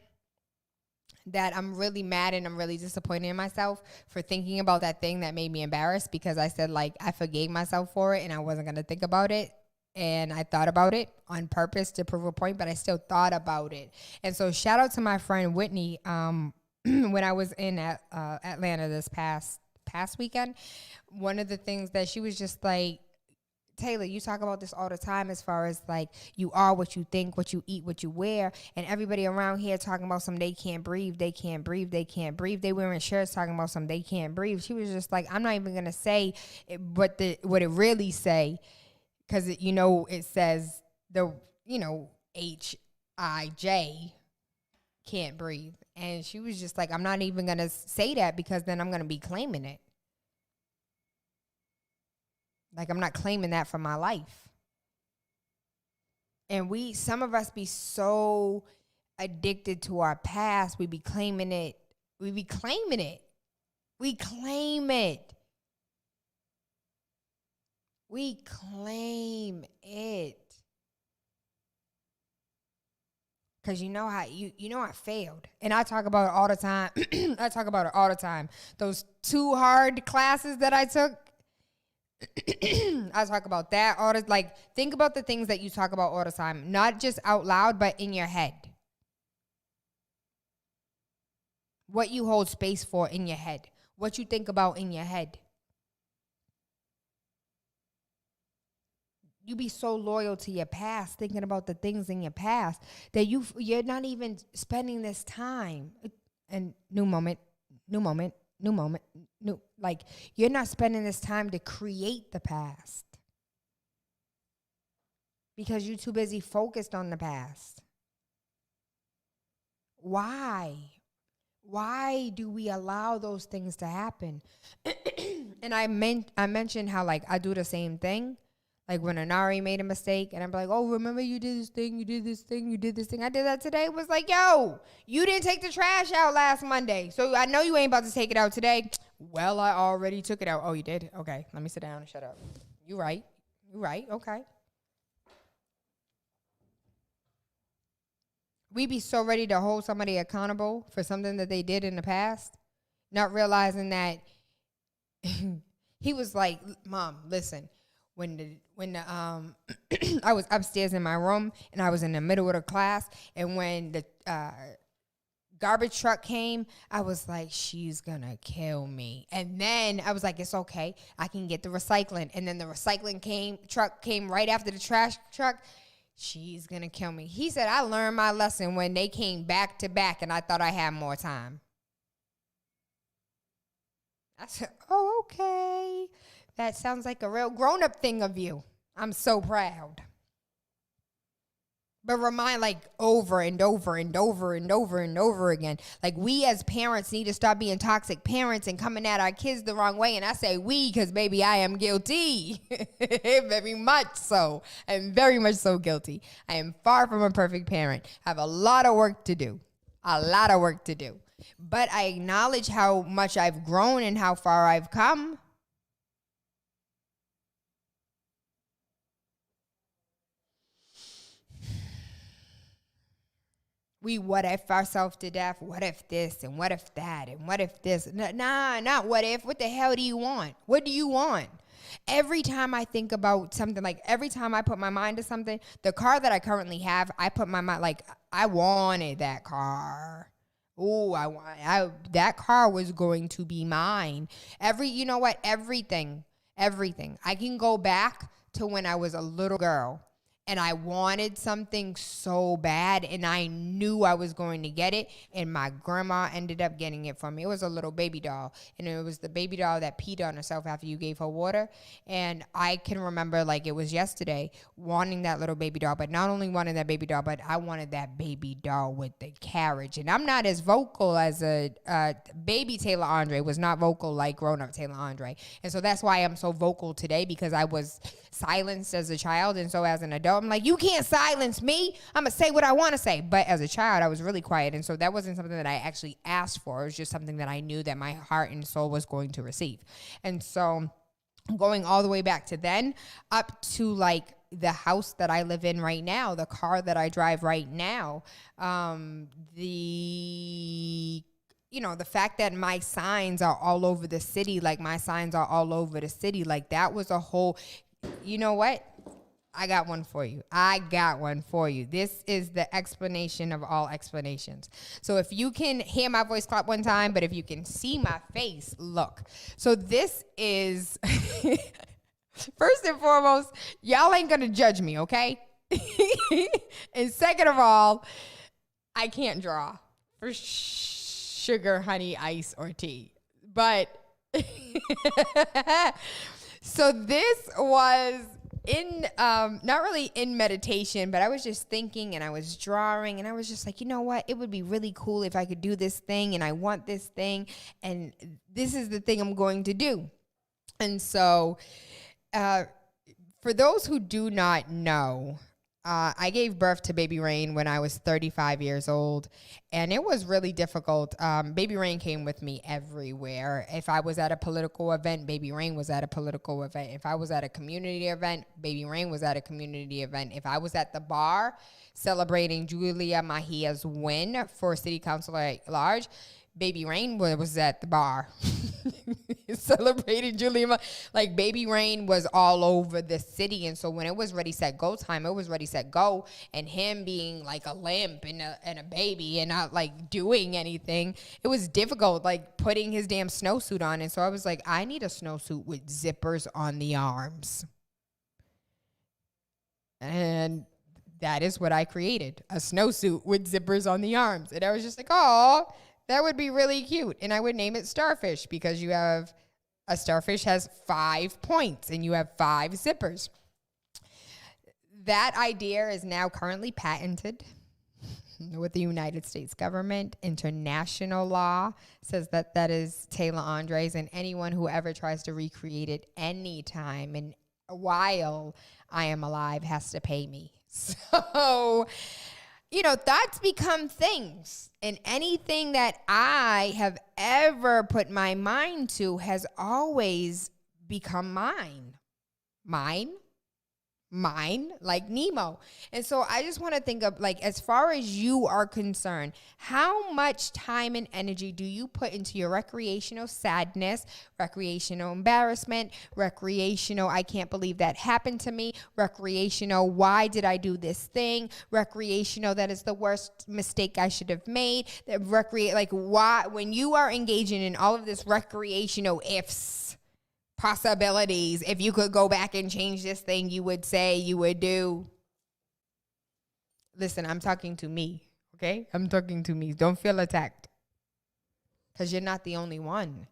that I'm really mad and I'm really disappointed in myself for thinking about that thing that made me embarrassed, because I said, like, I forgave myself for it and I wasn't going to think about it. And I thought about it on purpose to prove a point, but I still thought about it. And so shout out to my friend Whitney. When I was in Atlanta this past weekend, one of the things that she was just like, Tayla, you talk about this all the time as far as like you are what you think, what you eat, what you wear, and everybody around here talking about some they can't breathe, they can't breathe, they can't breathe. They wearing shirts talking about some they can't breathe. She was just like, I'm not even gonna say what it really say, because it says the H-I-J can't breathe, and she was just like, I'm not even gonna say that because then I'm gonna be claiming it. Like, I'm not claiming that for my life. And some of us be so addicted to our past. We be claiming it. We claim it. We claim it. Because you know how I failed. And I talk about it all the time. Those 2 hard classes that I took, I talk about that all the, like, think about the things that you talk about all the time, not just out loud, but in your head. What you hold space for in your head, what you think about in your head. You be so loyal to your past, thinking about the things in your past, that you're not even spending this time. And new moment. Like, you're not spending this time to create the past because you're too busy focused on the past. Why? Why do we allow those things to happen? And I mentioned how, like, I do the same thing. Like, when Anari made a mistake, and I'm like, oh, remember you did this thing, you did this thing, you did this thing. I did that today. It was like, yo, you didn't take the trash out last Monday, so I know you ain't about to take it out today. Well, I already took it out. Oh, you did? Okay, let me sit down and shut up. You right. Okay. We be so ready to hold somebody accountable for something that they did in the past, not realizing that he was like, Mom, listen. When I was upstairs in my room and I was in the middle of the class, and when the garbage truck came, I was like, she's gonna kill me. And then I was like, it's okay, I can get the recycling. And then the recycling truck came right after the trash truck. She's gonna kill me. He said, I learned my lesson when they came back to back and I thought I had more time. I said, oh, okay. That sounds like a real grown-up thing of you. I'm so proud. But remind, like, over and over and over and over and over again. Like, we as parents need to stop being toxic parents and coming at our kids the wrong way. And I say we because, baby, I am guilty. Very much so. I'm very much so guilty. I am far from a perfect parent. I have a lot of work to do. But I acknowledge how much I've grown and how far I've come. We what if ourselves to death. What if this and what if that and what if this? Nah, not what if. What the hell do you want? What do you want? Every time I think about something, like every time I put my mind to something, the car that I currently have, I put my mind, like I wanted that car. Oh, that car was going to be mine. You know what? Everything. I can go back to when I was a little girl and I wanted something so bad and I knew I was going to get it, and my grandma ended up getting it for me. It was a little baby doll, and it was the baby doll that peed on herself after you gave her water. And I can remember like it was yesterday wanting that little baby doll, but not only wanting that baby doll, but I wanted that baby doll with the carriage. And I'm not as vocal as a baby Tayla Andre was not vocal like grown-up Tayla Andre. And so that's why I'm so vocal today, because I was silenced as a child, and so as an adult I'm like, you can't silence me, I'm gonna say what I want to say. But as a child I was really quiet, and so that wasn't something that I actually asked for. It was just something that I knew that my heart and soul was going to receive. And so going all the way back to then up to like the house that I live in right now, the car that I drive right now, the fact that my signs are all over the city, like that was a whole, you know what? I got one for you. This is the explanation of all explanations. So if you can hear my voice clap one time, but if you can see my face, look. So this is, first and foremost, y'all ain't gonna judge me, okay? And second of all, I can't draw for sugar, honey, ice, or tea. But, so this was not really in meditation, but I was just thinking and I was drawing and I was just like, you know what? It would be really cool if I could do this thing, and I want this thing, and this is the thing I'm going to do. And so, for those who do not know, I gave birth to Baby Rain when I was 35 years old, and it was really difficult. Baby Rain came with me everywhere. If I was at a political event, Baby Rain was at a political event. If I was at a community event, Baby Rain was at a community event. If I was at the bar celebrating Julia Mahia's win for City Council at Large, Baby Rain was at the bar celebrating Julia. Like, Baby Rain was all over the city. And so when it was ready, set, go time, it was ready, set, go. And him being like a limp and a baby and not like doing anything, it was difficult, like putting his damn snowsuit on. And so I was like, I need a snowsuit with zippers on the arms. And that is what I created, a snowsuit with zippers on the arms. And I was just like, oh, that would be really cute. And I would name it Starfish, because a starfish has 5 points and you have 5 zippers. That idea is now currently patented with the United States government. International law says that that is Tayla Andre's, and anyone who ever tries to recreate it anytime and while I am alive has to pay me. So, thoughts become things. And anything that I have ever put my mind to has always become mine. Mine, like Nemo. And so I just want to think of, like, as far as you are concerned, how much time and energy do you put into your recreational sadness, recreational embarrassment, recreational, I can't believe that happened to me, recreational, why did I do this thing, recreational, that is the worst mistake I should have made, why, when you are engaging in all of this recreational ifs, possibilities, if you could go back and change this thing, you would say, you would do. Listen, I'm talking to me, okay? I'm talking to me. Don't feel attacked, because you're not the only one.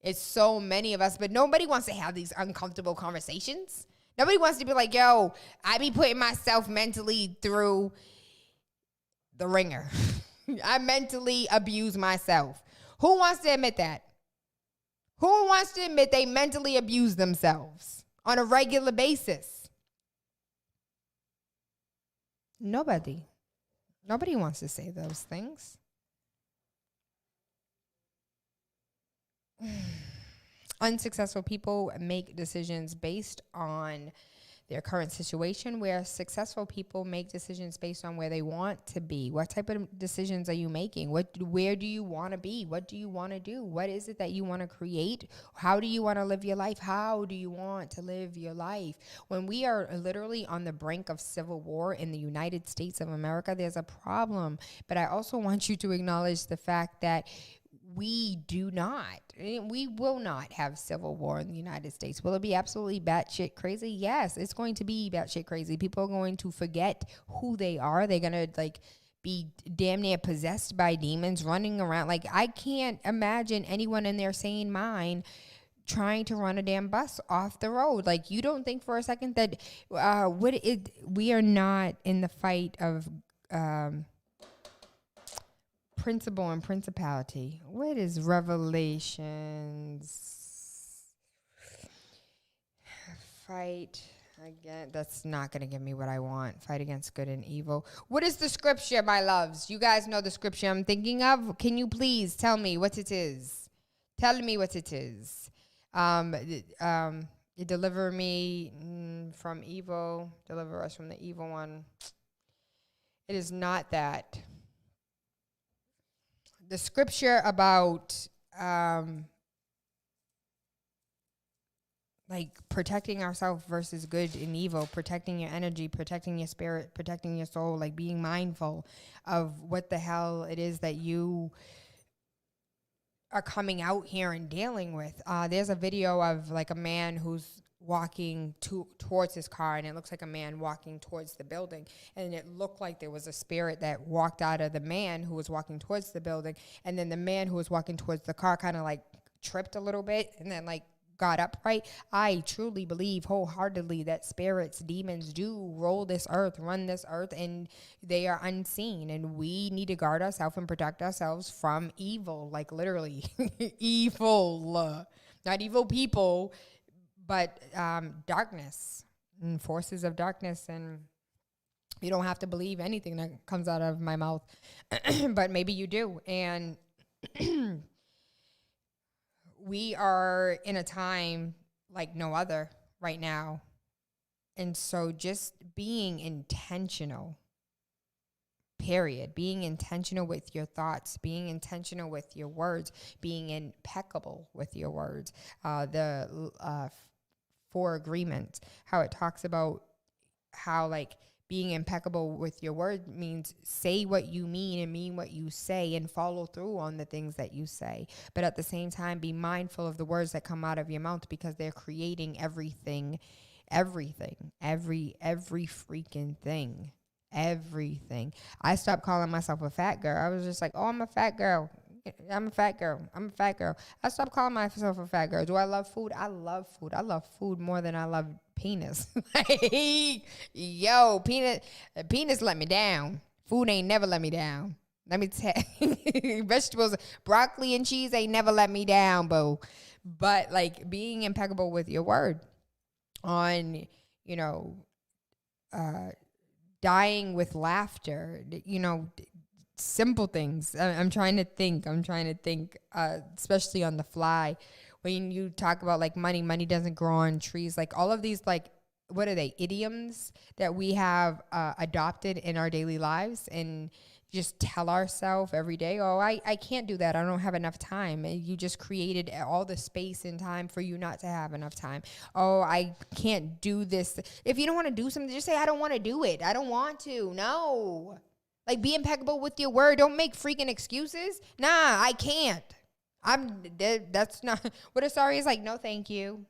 It's so many of us, but nobody wants to have these uncomfortable conversations. Nobody wants to be like, yo, I be putting myself mentally through the ringer. I mentally abuse myself. Who wants to admit that? Who wants to admit they mentally abuse themselves on a regular basis? Nobody. Nobody wants to say those things. Unsuccessful people make decisions based on their current situation, where successful people make decisions based on where they want to be. What type of decisions are you making? Where do you want to be? What do you want to do? What is it that you want to create? How do you want to live your life? How do you want to live your life? When we are literally on the brink of civil war in the United States of America, there's a problem. But I also want you to acknowledge the fact that we will not have civil war in the United States. Will it be absolutely batshit crazy? Yes, it's going to be batshit crazy. People are going to forget who they are. They're going to be damn near possessed by demons running around. I can't imagine anyone in their sane mind trying to run a damn bus off the road. You don't think for a second that we are not in the fight of principle and principality. What is Revelations? Fight again. That's not going to give me what I want. Fight against good and evil. What is the scripture, my loves? You guys know the scripture I'm thinking of. Can you please tell me what it is? Tell me what it is. Deliver me from evil. Deliver us from the evil one. It is not that. The scripture about protecting ourselves versus good and evil, protecting your energy, protecting your spirit, protecting your soul, being mindful of what the hell it is that you are coming out here and dealing with. There's a video of a man who's walking towards his car, and it looks like a man walking towards the building, and it looked like there was a spirit that walked out of the man who was walking towards the building, and then the man who was walking towards the car kind of tripped a little bit and then got upright. I truly believe wholeheartedly that spirits, demons do roll this earth, run this earth, and they are unseen, and we need to guard ourselves and protect ourselves from evil, literally evil, not evil people, but darkness and forces of darkness. And you don't have to believe anything that comes out of my mouth, but maybe you do. And we are in a time like no other right now. And so just being intentional, period. Being intentional with your thoughts, being intentional with your words, being impeccable with your words. The 4 agreements, how it talks about how being impeccable with your word means say what you mean and mean what you say and follow through on the things that you say. But at the same time, be mindful of the words that come out of your mouth, because they're creating everything, every freaking thing, everything. I stopped calling myself a fat girl. I was just oh, I'm a fat girl. I'm a fat girl. I stopped calling myself a fat girl. Do I love food? I love food. I love food more than I love penis. Yo, penis let me down. Food ain't never let me down. Let me tell you. Vegetables, broccoli and cheese ain't never let me down, boo. But being impeccable with your word on, dying with laughter, simple things. I'm trying to think, especially on the fly. When you talk about money doesn't grow on trees. All of these, what are they? Idioms that we have adopted in our daily lives and just tell ourselves every day, oh, I can't do that. I don't have enough time. You just created all the space and time for you not to have enough time. Oh, I can't do this. If you don't want to do something, just say, I don't want to do it. I don't want to. No. Be impeccable with your word. Don't make freaking excuses. Nah, I can't. That's not what a sorry is. No, thank you.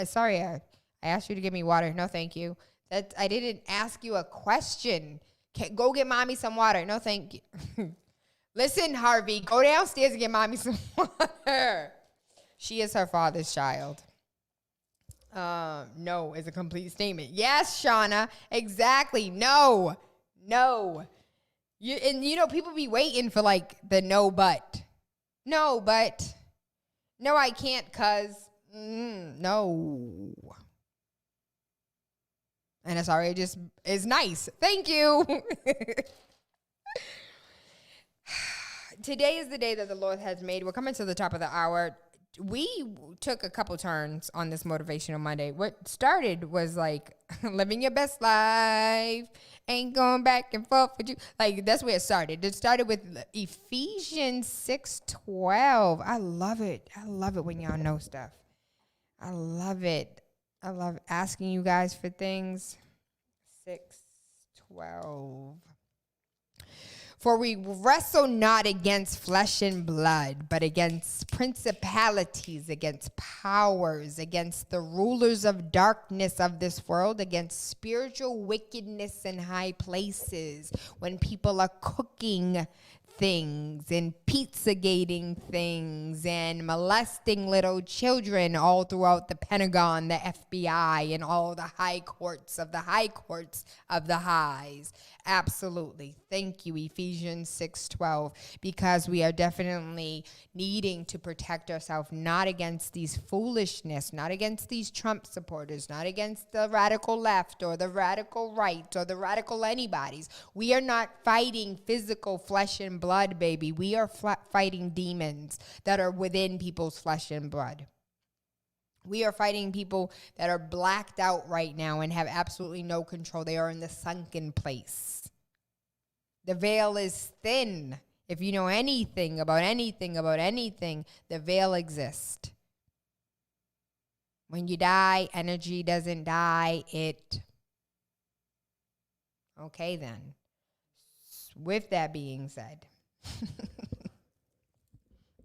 Sorry, I asked you to give me water. No, thank you. I didn't ask you a question. Go get mommy some water. No, thank you. Listen, Harvey, go downstairs and get mommy some water. She is her father's child. No is a complete statement. Yes, Shauna, exactly. No. People be waiting for the no, but. No, but. No, I can't, cuz. No. And a sorry just is nice. Thank you. Today is the day that the Lord has made. We're coming to the top of the hour. we took a couple turns on this Motivational Monday. What started was like living your best life, ain't going back and forth with you. Like that's where it started. It started with Ephesians 6:12. I love it. I love it when y'all know stuff. I love it. I love asking you guys for things. 6:12. For we wrestle not against flesh and blood, but against principalities, against powers, against the rulers of darkness of this world, against spiritual wickedness in high places. When people are cooking things and pizzagating things and molesting little children all throughout the Pentagon, the FBI, and all the high courts of the high courts of the highs. Absolutely. Thank you, Ephesians 6:12, because we are definitely needing to protect ourselves, not against these foolishness, not against these Trump supporters, not against the radical left or the radical right or the radical anybody's. We are not fighting physical flesh and blood, baby. We are fighting demons that are within people's flesh and blood. We are fighting people that are blacked out right now and have absolutely no control. They are in the sunken place. The veil is thin. If you know anything, the veil exists. When you die, energy doesn't die. Okay then. With that being said,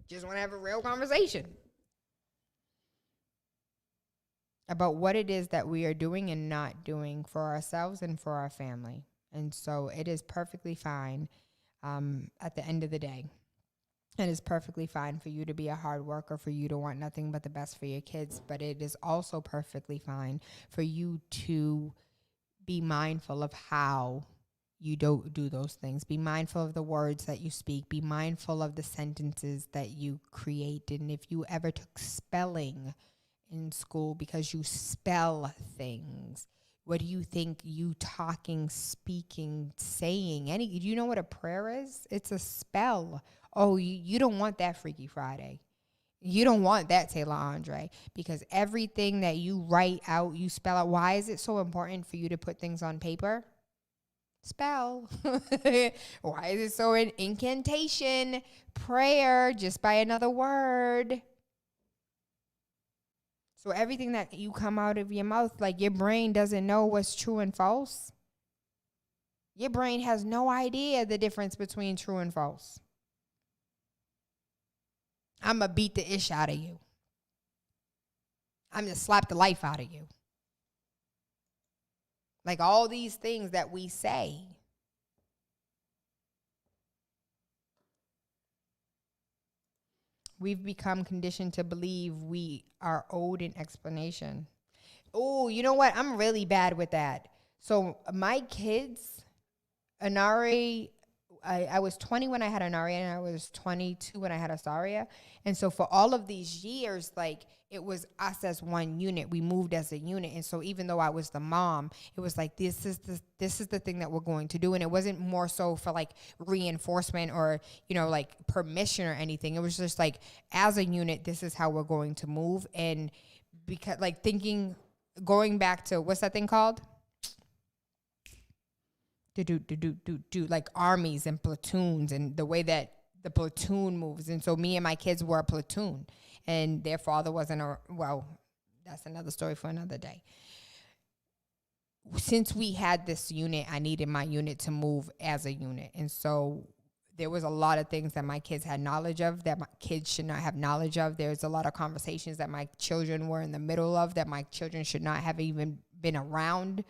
just want to have a real conversation about what it is that we are doing and not doing for ourselves and for our family. And so it is perfectly fine at the end of the day. It is perfectly fine for you to be a hard worker, for you to want nothing but the best for your kids. But it is also perfectly fine for you to be mindful of how you don't do those things. Be mindful of the words that you speak. Be mindful of the sentences that you create. And if you ever took spelling in school because you spell things, what do you think you talking, speaking, saying? Do you know what a prayer is? It's a spell. Oh, you don't want that Freaky Friday. You don't want that Tayla Andre, because everything that you write out, you spell out. Why is it so important for you to put things on paper? Spell. Why is it so an incantation? Prayer, just by another word. So everything that you come out of your mouth, like your brain doesn't know what's true and false. Your brain has no idea the difference between true and false. I'm going to beat the ish out of you. I'm going to slap the life out of you. Like all these things that we say. We've become conditioned to believe we are owed an explanation. Oh, you know what? I'm really bad with that. So my kids, Anari, I was 20 when I had Anari, and I was 22 when I had Asaria. And so for all of these years, like, it was us as one unit. We moved as a unit. And so even though I was the mom, it was like, this is the thing that we're going to do. And it wasn't more so for like reinforcement or, like permission or anything. It was just like, as a unit, this is how we're going to move. And because like going back to, what's that thing called? Like armies and platoons and the way that the platoon moves. And so me and my kids were a platoon, and their father wasn't that's another story for another day. Since we had this unit, I needed my unit to move as a unit. And so there was a lot of things that my kids had knowledge of that my kids should not have knowledge of. There's a lot of conversations that my children were in the middle of that my children should not have even been around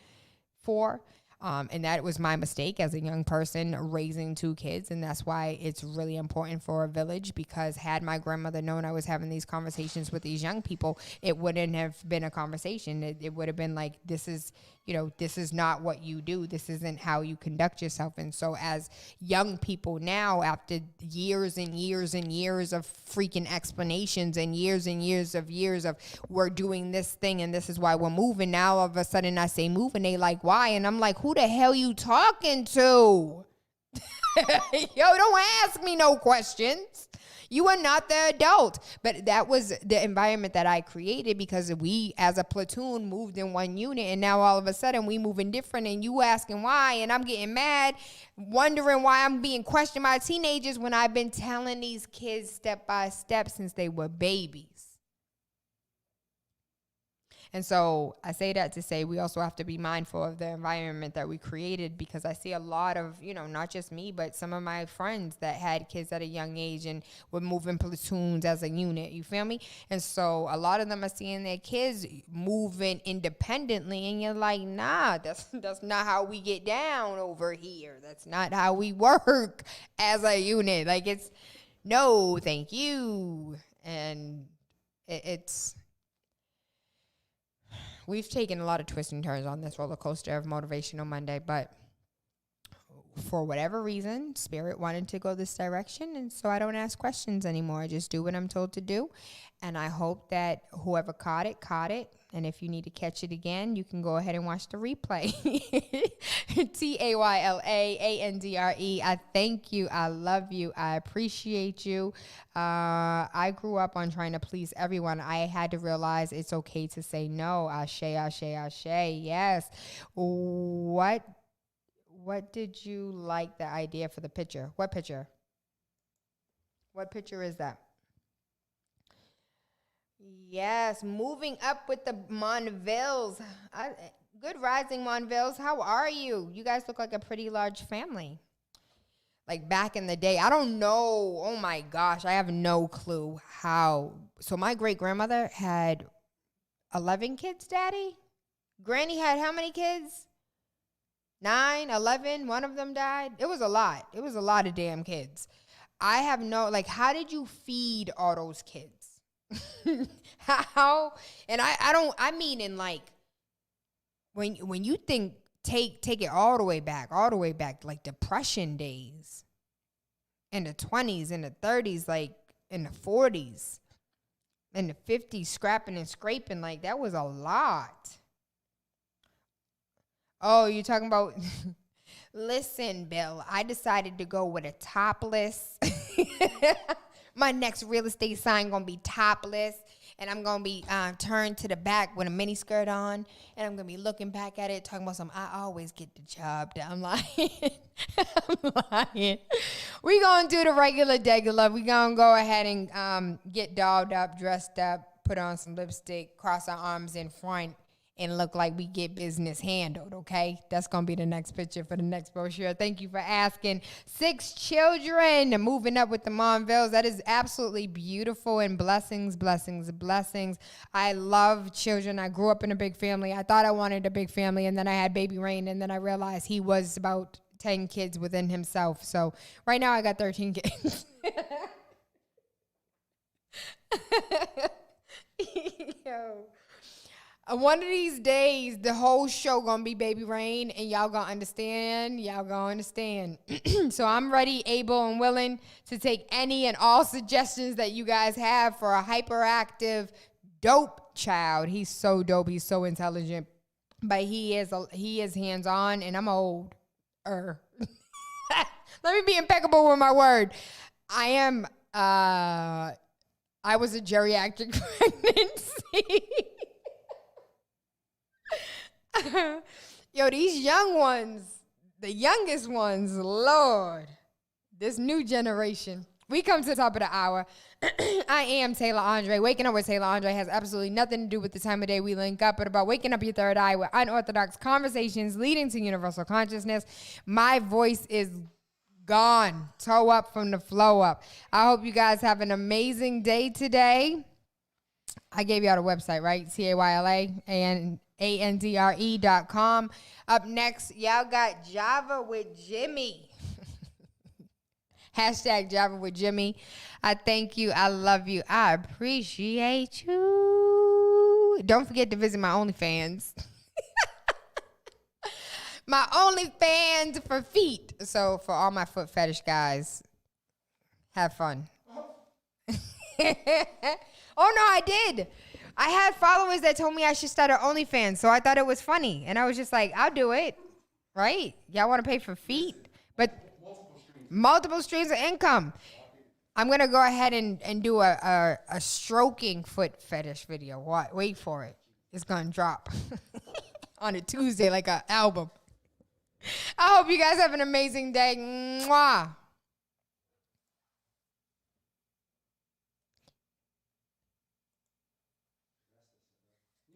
for. And that was my mistake as a young person raising two kids. And that's why it's really important for a village, because had my grandmother known I was having these conversations with these young people, it wouldn't have been a conversation. It would have been like, this is not what you do. This isn't how you conduct yourself. And so as young people now, after years and years and years of freaking explanations and years of we're doing this thing and this is why we're moving, now all of a sudden I say move and they like, why? And I'm like, who the hell you talking to? Yo, don't ask me no questions. You are not the adult. But that was the environment that I created because we, as a platoon, moved in one unit. And now all of a sudden we moving different and you asking why. And I'm getting mad, wondering why I'm being questioned by teenagers when I've been telling these kids step by step since they were babies. And so I say that to say we also have to be mindful of the environment that we created, because I see a lot of, not just me, but some of my friends that had kids at a young age and were moving platoons as a unit. You feel me? And so a lot of them are seeing their kids moving independently, and you're like, nah, that's not how we get down over here. That's not how we work as a unit. Like, it's no, thank you. And it's... We've taken a lot of twists and turns on this roller coaster of Motivational Monday, but for whatever reason, Spirit wanted to go this direction, and so I don't ask questions anymore. I just do what I'm told to do, and I hope that whoever caught it, and if you need to catch it again, you can go ahead and watch the replay. TaylaAndre, I thank you. I love you. I appreciate you. I grew up on trying to please everyone. I had to realize it's okay to say no. Ashe, ashe, ashe. Yes. What did you like the idea for the picture? What picture? What picture is that? Yes, moving up with the Monvilles. Good rising, Monvilles. How are you? You guys look like a pretty large family. Like back in the day. I don't know. Oh my gosh. I have no clue how. So my great-grandmother had 11 kids, Daddy. Granny had how many kids? 9, 11. One of them died. It was a lot. It was a lot of damn kids. I have no, how did you feed all those kids? How? And I mean in when you think take it all the way back, like Depression days, in the 20s, in the 30s, in the 40s, in the 50s, scrapping and scraping, that was a lot. Oh, you're talking about, listen, Bill, I decided to go with a topless. My next real estate sign going to be topless, and I'm going to be turned to the back with a mini skirt on, and I'm going to be looking back at it, talking about something. I always get the job done. I'm lying. I'm lying. We going to do the regular. We going to go ahead and get dolled up, dressed up, put on some lipstick, cross our arms in front, and look like we get business handled, okay? That's going to be the next picture for the next brochure. Thank you for asking. 6 children moving up with the Monvilles. That is absolutely beautiful, and blessings. I love children. I grew up in a big family. I thought I wanted a big family, and then I had baby Rain, and then I realized he was about 10 kids within himself. So right now I got 13 kids. Yo. One of these days, the whole show gonna be Baby Rain, and y'all gonna understand. So I'm ready, able, and willing to take any and all suggestions that you guys have for a hyperactive, dope child. He's so dope. He's so intelligent, but he is hands-on, and I'm old. Let me be impeccable with my word. I was a geriatric pregnancy. Yo, these young ones, the youngest ones, Lord, this new generation. We come to the top of the hour. I am Tayla Andre. Waking up with Tayla Andre has absolutely nothing to do with the time of day we link up, but about waking up your third eye with unorthodox conversations leading to universal consciousness. My voice is gone. Toe up from the flow up. I hope you guys have an amazing day today. I gave y'all the website, right? TaylaAndre.com. Up next, y'all got Java with Jimmy. Hashtag Java with Jimmy. I thank you. I love you. I appreciate you. Don't forget to visit my OnlyFans. My OnlyFans for feet. So for all my foot fetish guys, have fun. Oh, no, I did. I had followers that told me I should start an OnlyFans, so I thought it was funny. And I was just like, I'll do it. Right? Y'all want to pay for feet? But multiple streams of income. I'm going to go ahead and do a stroking foot fetish video. Wait for it. It's going to drop on a Tuesday like an album. I hope you guys have an amazing day. Mwah.